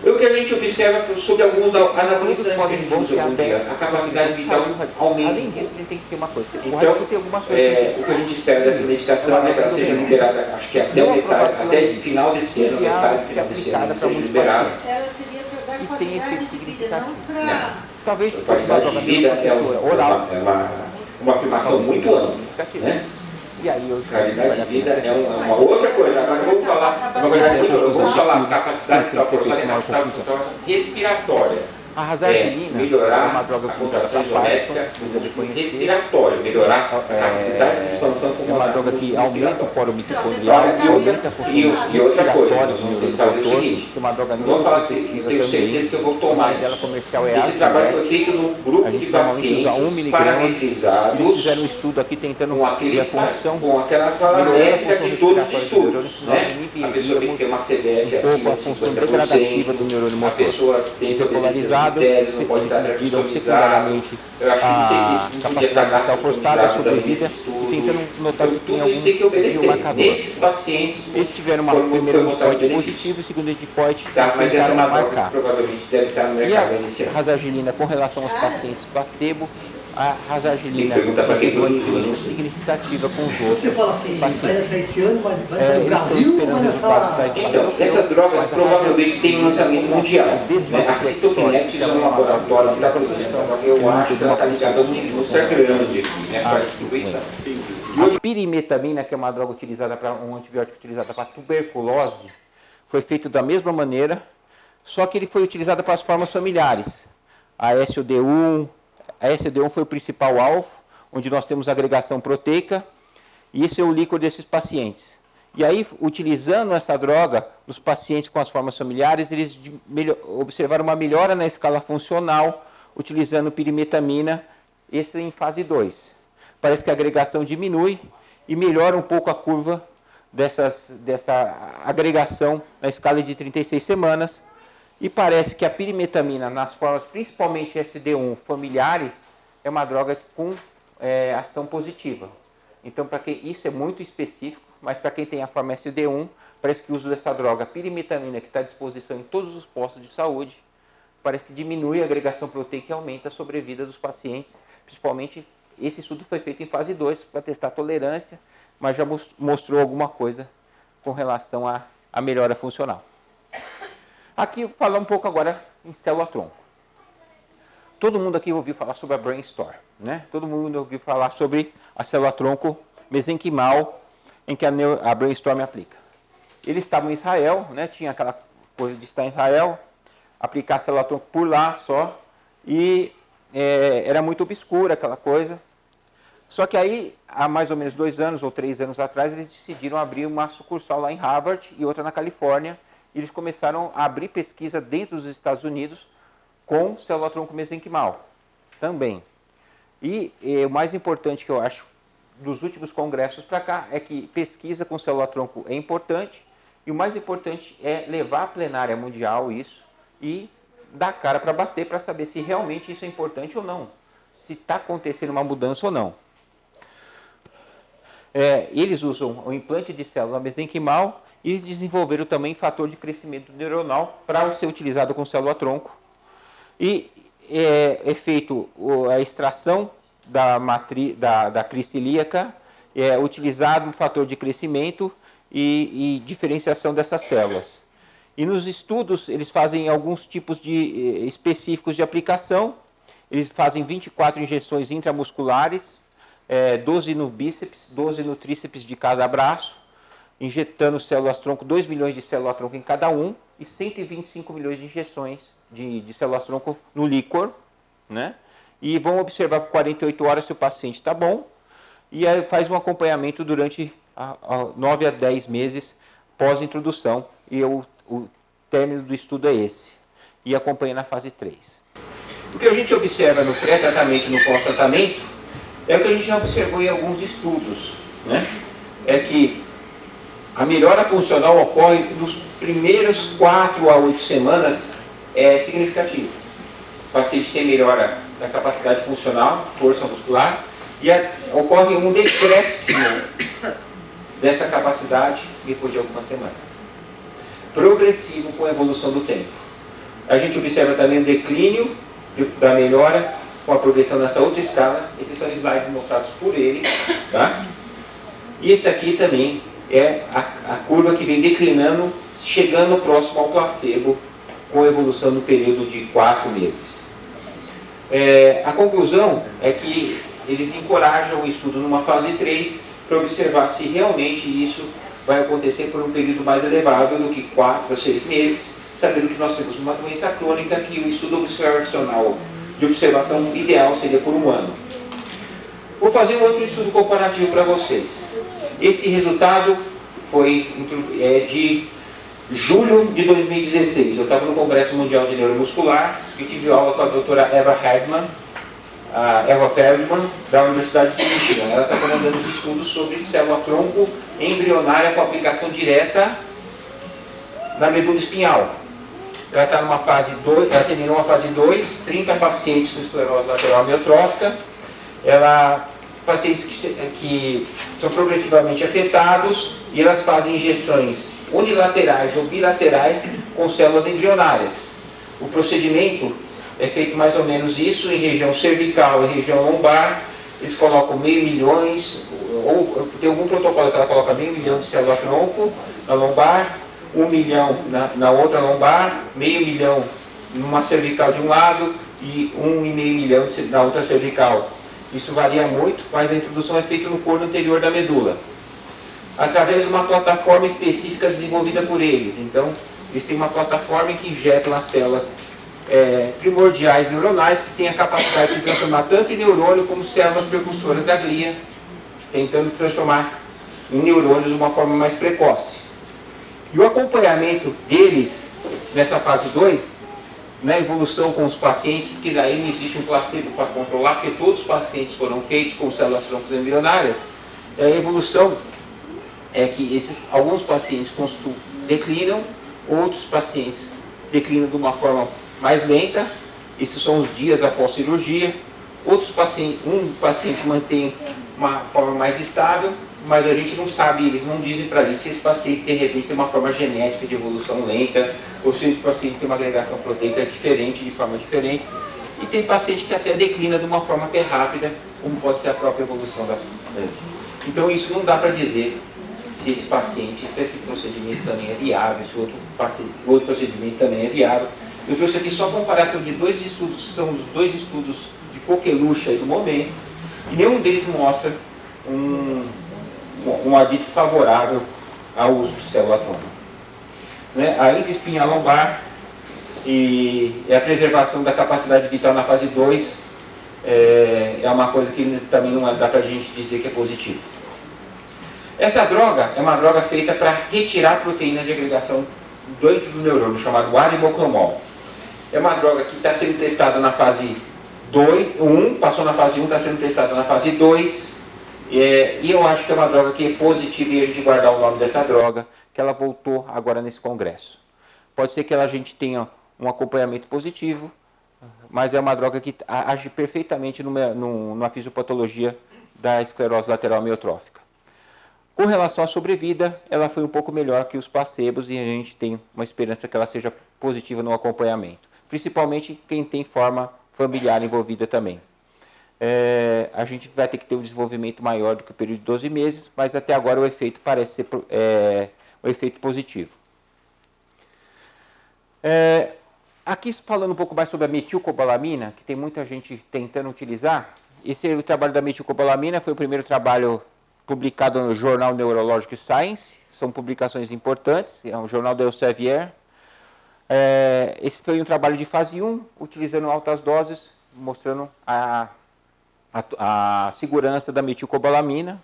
F: É o que a gente observa sobre alguns anabolizantes que a gente usa hoje em dia. A capacidade vital aumenta.
B: Além disso, ele tem que ter uma coisa.
F: Então,
B: tem algumas coisas.
F: o que a gente espera dessa medicação é que ela seja liberada, acho que até o metade, até esse final desse ano, metade final desse ano, ela seja liberada.
C: Ela seria para dar
B: E tem
C: qualidade
B: efeito
C: de vida, não
B: significativo.
C: para...
B: Talvez
F: A
B: fosse uma
F: qualidade
B: droga
F: de vida é
B: oral.
F: uma afirmação muito ampla. Né?
B: E aí eu
F: Qualidade de vida é uma outra coisa. Agora vamos falar, na verdade, vamos falar capacidade vital forçada e capacidade vital respiratória.
B: a razargilina
F: melhorar
B: é uma droga
F: a
B: que
F: contração
B: usa para
F: isométrica
B: conhecer.
F: respiratória, melhorar a capacidade de expansão
B: É uma
F: pulmonar.
B: droga que aumenta o poro mitocondrial, aumenta a função
F: E outra coisa,
B: respiratória
F: nós
B: do
F: vamos tentar ver o
B: neuromotor,
F: seguinte,
B: que é uma droga
F: não vou falar que
B: neuroprotetiva
F: eu tenho
B: também.
F: certeza que eu vou tomar
B: Dela
F: isso.
B: comercial é
F: Esse
B: ácido,
F: trabalho
B: né?
F: foi feito num
B: A
F: grupo de
B: gente normalmente usa 1
F: pacientes
B: miligrama. Eles
F: parametrizados
B: fizeram um estudo aqui tentando
F: com
B: ver a função
F: com aquela escala
B: melhorar a
F: métrica
B: função
F: de todos os
B: respiratória do
F: estudos.
B: neurônio, senão
F: Né?
B: a
F: A pessoa tem que ter uma CVF
B: um pouco
F: acima
B: a
F: de
B: função
F: 50%,
B: degradativa do neurônio
F: a
B: motor.
F: pessoa tem que obedecer os
B: Polarizado,
F: critérios, não pode estar
B: eles
F: traqueomizado.
B: secundariamente
F: Eu acho que não sei se isso
B: a
F: podia estar
B: capacidade vital forçada, a sobrevida,
F: nesse estudo.
B: e tentando notar se
F: Então,
B: tinha
F: tudo isso tem que
B: algum
F: obedecer.
B: biomarcador.
F: Nesses pacientes,
B: Eles tiveram uma
F: foi
B: primeira
F: mostrado
B: endpoint
F: benefício.
B: positivo e segunda endpoint
F: Tá,
B: eles
F: mas essa é
B: tentaram
F: uma droga que
B: marcar.
F: provavelmente deve estar no
B: E
F: mercado
B: a
F: inicial.
B: razargilina com relação aos pacientes placebo, a rasargilina
F: Tem que perguntar pra quem
B: teve uma
F: produziu,
B: diferença
F: né?
B: significativa com os outros.
D: Você fala assim, vai
B: pacientes.
D: lançar esse ano, mas vai lançar no
B: Eles estão
D: Brasil ou
B: esperando
D: vai
B: resultados
D: lançar...
B: da
F: Então, essas drogas provavelmente têm um lançamento mundial. Né? A Cytokinetics é um laboratório que está produzindo essa droga. Eu acho que ela está ligada a uma indústria grande aqui, né, para distribuição.
B: A pirimetamina, que é uma droga utilizada para um antibiótico utilizado para tuberculose, foi feito da mesma maneira, só que ele foi utilizado para as formas familiares. A SOD1 foi o principal alvo, onde nós temos agregação proteica, e esse é o líquor desses pacientes. E aí, utilizando essa droga nos pacientes com as formas familiares, eles observaram uma melhora na escala funcional, utilizando pirimetamina, esse em fase 2. Parece que a agregação diminui e melhora um pouco a curva dessa agregação na escala de 36 semanas. E parece que a pirimetamina, nas formas principalmente SD1 familiares, é uma droga com ação positiva. Então, isso é muito específico, mas para quem tem a forma SD1, parece que o uso dessa droga, pirimetamina, que está à disposição em todos os postos de saúde, parece que diminui a agregação proteica e aumenta a sobrevida dos pacientes. Principalmente, esse estudo foi feito em fase 2 para testar a tolerância, mas já mostrou alguma coisa com relação à melhora funcional. Aqui, vou falar um pouco agora em célula-tronco. Todo mundo aqui ouviu falar sobre a Brainstorm, né? Todo mundo ouviu falar sobre a célula-tronco mesenquimal, em que a Brainstorm aplica. Eles estavam em Israel, né? Tinha aquela coisa de estar em Israel, aplicar a célula-tronco por lá só, e era muito obscura aquela coisa. Só que aí, há mais ou menos 2 anos ou 3 anos atrás, eles decidiram abrir uma sucursal lá em Harvard e outra na Califórnia, e eles começaram a abrir pesquisa dentro dos Estados Unidos com célula-tronco mesenquimal também. E o mais importante que eu acho dos últimos congressos para cá é que pesquisa com célula-tronco é importante, e o mais importante é levar à plenária mundial isso e dar cara para bater para saber se realmente isso é importante ou não, se está acontecendo uma mudança ou não. Eles usam o implante de célula mesenquimal e eles desenvolveram também fator de crescimento neuronal para ser utilizado com célula-tronco. E é feito a extração da crista ilíaca, utilizado o fator de crescimento e diferenciação dessas células. E nos estudos, eles fazem alguns tipos específicos de aplicação. Eles fazem 24 injeções intramusculares, 12 no bíceps, 12 no tríceps de cada braço, injetando células-tronco, 2 milhões de células-tronco em cada um, e 125 milhões de injeções de células-tronco no líquor, né? E vão observar por 48 horas se o paciente está bom, e aí faz um acompanhamento durante 9 a 10 meses pós-introdução, e o término do estudo é esse, e acompanha na fase 3.
F: O que a gente observa no pré-tratamento e no pós-tratamento é o que a gente já observou em alguns estudos, né? É que a melhora funcional ocorre nos primeiros 4 a 8 semanas, é significativo. O paciente tem melhora da capacidade funcional, força muscular, e ocorre um decréscimo dessa capacidade depois de algumas semanas. Progressivo com a evolução do tempo. A gente observa também o declínio da melhora com a progressão nessa outra escala. Esses são slides mostrados por ele, tá? E esse aqui também é a curva que vem declinando, chegando próximo ao placebo, com a evolução no período de 4 meses. A conclusão é que eles encorajam o estudo numa fase 3 para observar se realmente isso vai acontecer por um período mais elevado do que 4 a 6 meses, sabendo que nós temos uma doença crônica que o estudo observacional de observação ideal seria por 1 ano. Vou fazer um outro estudo comparativo para vocês. Esse resultado foi de julho de 2016. Eu estava no Congresso Mundial de Neuromuscular e tive aula com a doutora Eva Feldman, da Universidade de Michigan. Ela está comandando os estudos sobre célula-tronco embrionária com aplicação direta na medula espinhal. Ela está numa fase 2, ela terminou uma fase 2, 30 pacientes com esclerose lateral amiotrófica, pacientes que são progressivamente afetados, e elas fazem injeções unilaterais ou bilaterais com células embrionárias. O procedimento é feito mais ou menos isso, em região cervical e região lombar, eles colocam 500 mil, ou tem algum protocolo que ela coloca 500 mil de célula-tronco na lombar, 1 milhão na outra lombar, 500 mil numa cervical de um lado e 1,5 milhão na outra cervical. Isso varia muito, mas a introdução é feita no corno anterior da medula, através de uma plataforma específica desenvolvida por eles. Então, eles têm uma plataforma em que injetam as células primordiais neuronais, que têm a capacidade de se transformar tanto em neurônio como células precursoras da glia, tentando transformar em neurônios de uma forma mais precoce. E o acompanhamento deles nessa fase 2, na evolução com os pacientes, porque daí não existe um placebo para controlar, porque todos os pacientes foram feitos com células troncos embrionárias, a evolução é que alguns pacientes declinam, outros pacientes declinam de uma forma mais lenta, esses são os dias após cirurgia, um paciente mantém uma forma mais estável, mas a gente não sabe, eles não dizem para a gente se esse paciente de repente tem uma forma genética de evolução lenta, ou se esse paciente tem uma agregação proteica diferente, de forma diferente, e tem paciente que até declina de uma forma até rápida, como pode ser a própria evolução da doença. Então isso não dá para dizer se esse paciente, se esse procedimento também é viável, se outro procedimento também é viável. Eu trouxe aqui só a comparação de dois estudos, que são os dois estudos de coqueluche aí do momento, e nenhum deles mostra um adito favorável ao uso de célula-tronco. A intraespinhal lombar e a preservação da capacidade vital na fase 2 é uma coisa que também não dá para a gente dizer que é positivo. Essa droga é uma droga feita para retirar a proteína de agregação dentro do neurônio, chamado arimoclomol. É uma droga que está sendo testada na fase 1, passou na fase 1, está sendo testada na fase 2, e eu acho que é uma droga que é positiva e a gente guardar o nome dessa droga, que ela voltou agora nesse congresso. Pode ser que a gente tenha um acompanhamento positivo, mas é uma droga que age perfeitamente numa fisiopatologia da esclerose lateral amiotrófica. Com relação à sobrevida, ela foi um pouco melhor que os placebos e a gente tem uma esperança que ela seja positiva no acompanhamento. Principalmente quem tem forma familiar envolvida também. A gente vai ter que ter um desenvolvimento maior do que o período de 12 meses, mas até agora o efeito parece ser um efeito positivo. Aqui falando um pouco mais sobre a metilcobalamina, que tem muita gente tentando utilizar. O trabalho da metilcobalamina foi o primeiro trabalho publicado no Jornal Neurologic Science, são publicações importantes, é um jornal da Elsevier. Esse foi um trabalho de fase 1, utilizando altas doses, mostrando a segurança da metilcobalamina,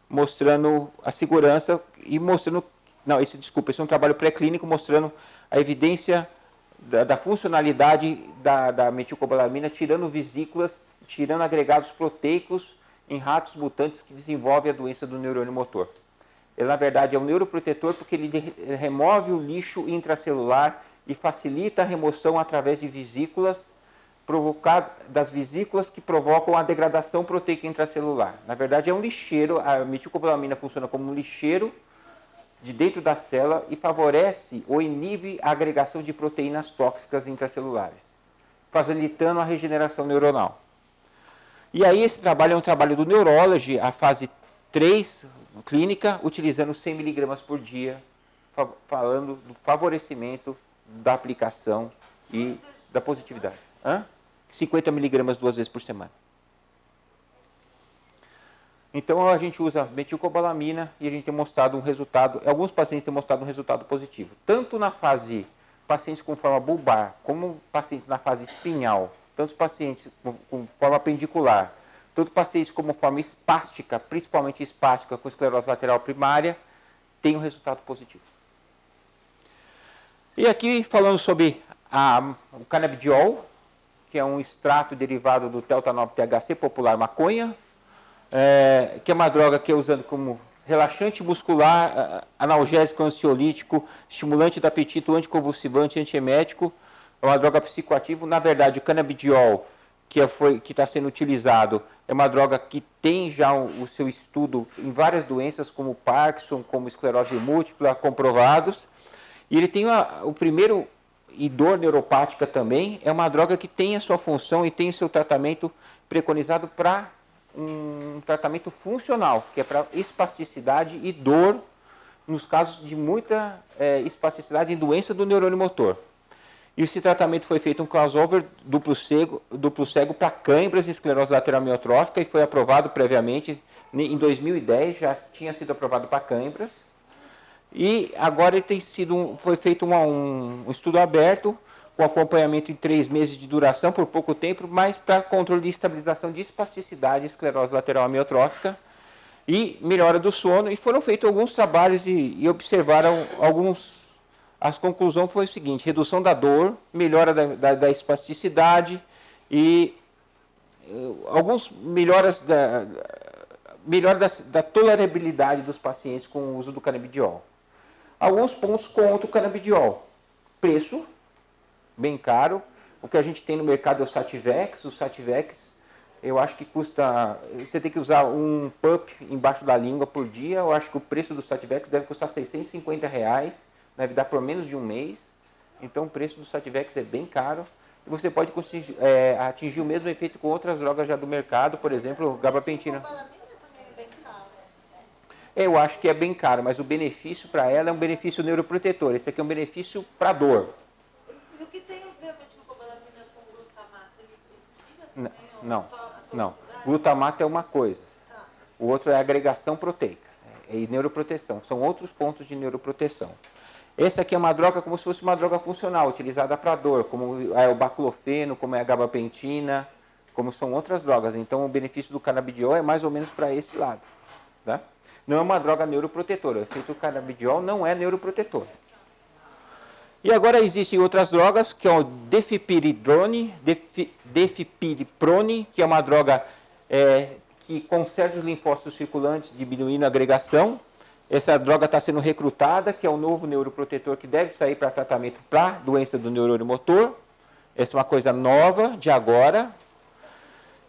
F: mostrando a segurança e mostrando... esse é um trabalho pré-clínico mostrando a evidência da funcionalidade da metilcobalamina, tirando vesículas, tirando agregados proteicos em ratos mutantes que desenvolvem a doença do neurônio motor. Ele, na verdade, é um neuroprotetor porque ele remove o lixo intracelular e facilita a remoção através de vesículas, das vesículas que provocam a degradação proteica intracelular. Na verdade, é um lixeiro, a metilcobalamina funciona como um lixeiro de dentro da célula e favorece ou inibe a agregação de proteínas tóxicas intracelulares, facilitando a regeneração neuronal. E aí esse trabalho é um trabalho do Neurology, a fase 3 clínica, utilizando 100 mg por dia, falando do favorecimento da aplicação e da positividade. 50 mg 2 vezes por semana. Então a gente usa metilcobalamina e a gente tem mostrado um resultado, alguns pacientes têm mostrado um resultado positivo, tanto na fase pacientes com forma bulbar, como pacientes na fase espinhal, tanto pacientes com forma pendicular, tanto pacientes como forma espástica, principalmente espástica com esclerose lateral primária, tem um resultado positivo. E aqui falando sobre o canabidiol, que é um extrato derivado do delta-9-THC, popular maconha, que é uma droga que é usada como relaxante muscular, analgésico, ansiolítico, estimulante do apetite, anticonvulsivante, antiemético, é uma droga psicoativa. Na verdade, o canabidiol, que está sendo utilizado, é uma droga que tem já o seu estudo em várias doenças, como Parkinson, como esclerose múltipla, comprovados. E ele tem o primeiro
B: e dor neuropática também, é uma droga que tem a sua função e tem o seu tratamento preconizado para um tratamento funcional, que é para espasticidade e dor, nos casos de muita espasticidade em doença do neurônio motor. E esse tratamento foi feito um crossover duplo cego para cãibras e esclerose lateral amiotrófica e foi aprovado previamente em 2010, já tinha sido aprovado para cãibras. E agora foi feito um estudo aberto com acompanhamento em 3 meses de duração, por pouco tempo, mas para controle de estabilização de espasticidade e esclerose lateral amiotrófica e melhora do sono. E foram feitos alguns trabalhos e observaram alguns. A conclusão foi o seguinte: redução da dor, melhora da espasticidade e alguns melhoras da tolerabilidade dos pacientes com o uso do canabidiol. Alguns pontos contra o canabidiol. Preço, bem caro. O que a gente tem no mercado é o Sativex. O Sativex, eu acho que custa... Você tem que usar um pup embaixo da língua por dia. Eu acho que o preço do Sativex deve custar R$650. Deve dar por menos de um mês. Então o preço do Sativex é bem caro. E você pode atingir o mesmo efeito com outras drogas já do mercado. Por exemplo, gabapentina. Eu acho que é bem caro, mas o benefício para ela é um benefício neuroprotetor. Esse aqui é um benefício para dor.
C: E o que tem a ver metilcobalamina com glutamato? Ele tira também
B: Não. Glutamato é uma coisa. O outro é agregação proteica e neuroproteção. São outros pontos de neuroproteção. Essa aqui é uma droga como se fosse uma droga funcional, utilizada para dor, como é o baclofeno, como é a gabapentina, como são outras drogas. Então o benefício do canabidiol é mais ou menos para esse lado. Tá? Não é uma droga neuroprotetora. O efeito do canabidiol não é neuroprotetor. E agora existem outras drogas, que é o defipiriprone, que é uma droga que conserva os linfócitos circulantes, diminuindo a agregação. Essa droga está sendo recrutada, que é um novo neuroprotetor que deve sair para tratamento para doença do neurônio motor. Essa é uma coisa nova, de agora.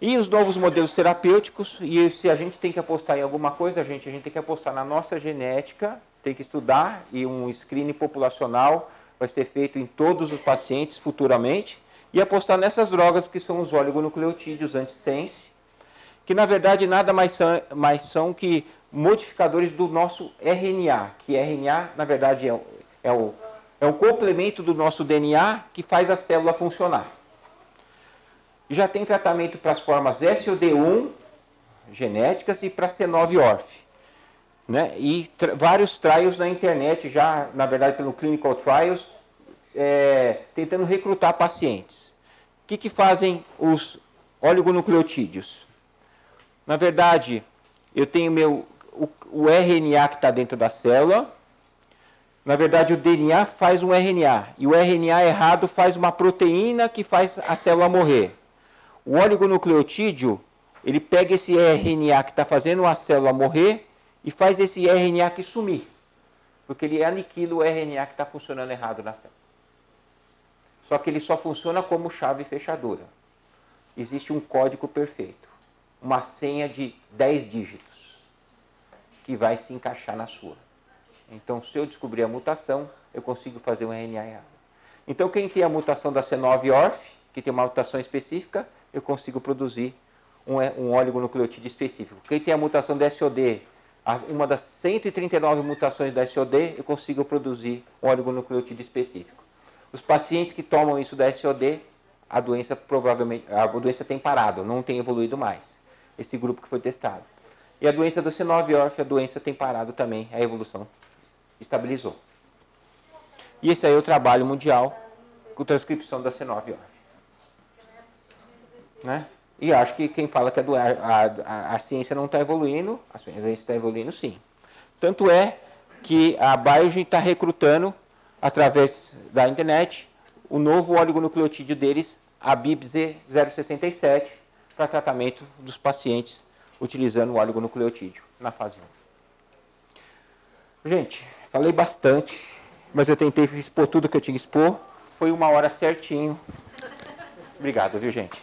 B: E os novos modelos terapêuticos, e se a gente tem que apostar em alguma coisa, a gente tem que apostar na nossa genética, tem que estudar, e um screening populacional vai ser feito em todos os pacientes futuramente, e apostar nessas drogas que são os oligonucleotídeos antissense, que na verdade nada mais são que modificadores do nosso RNA, que RNA na verdade é o complemento do nosso DNA que faz a célula funcionar. Já tem tratamento para as formas SOD1 genéticas e para C9orf. Né? E vários trials na internet, já, na verdade, pelo Clinical Trials, tentando recrutar pacientes. O que fazem os oligonucleotídeos? Na verdade, eu tenho o RNA que está dentro da célula. Na verdade, o DNA faz um RNA. E o RNA errado faz uma proteína que faz a célula morrer. O oligonucleotídeo, ele pega esse RNA que está fazendo a célula morrer e faz esse RNA aqui sumir. Porque ele aniquila o RNA que está funcionando errado na célula. Só que ele só funciona como chave fechadura. Existe um código perfeito. Uma senha de 10 dígitos que vai se encaixar na sua. Então, se eu descobrir a mutação, eu consigo fazer um RNA errado. Então, quem tem a mutação da C9orf, que tem uma mutação específica, eu consigo produzir um oligonucleotídeo específico. Quem tem a mutação da SOD, uma das 139 mutações da SOD, eu consigo produzir um oligonucleotídeo específico. Os pacientes que tomam isso da SOD, a doença tem parado, não tem evoluído mais. Esse grupo que foi testado. E a doença do C9orf, a doença tem parado também, a evolução estabilizou. E esse aí é o trabalho mundial com transcrição da C9orf. Né? E acho que quem fala que a ciência não está evoluindo, a ciência está evoluindo sim. Tanto é que a Biogen está recrutando, através da internet, o novo oligonucleotídeo deles, a BIBZ067, para tratamento dos pacientes utilizando o oligonucleotídeo na fase 1. Gente, falei bastante, mas eu tentei expor tudo que eu tinha que expor. Foi 1 hora certinho. Obrigado, viu, gente?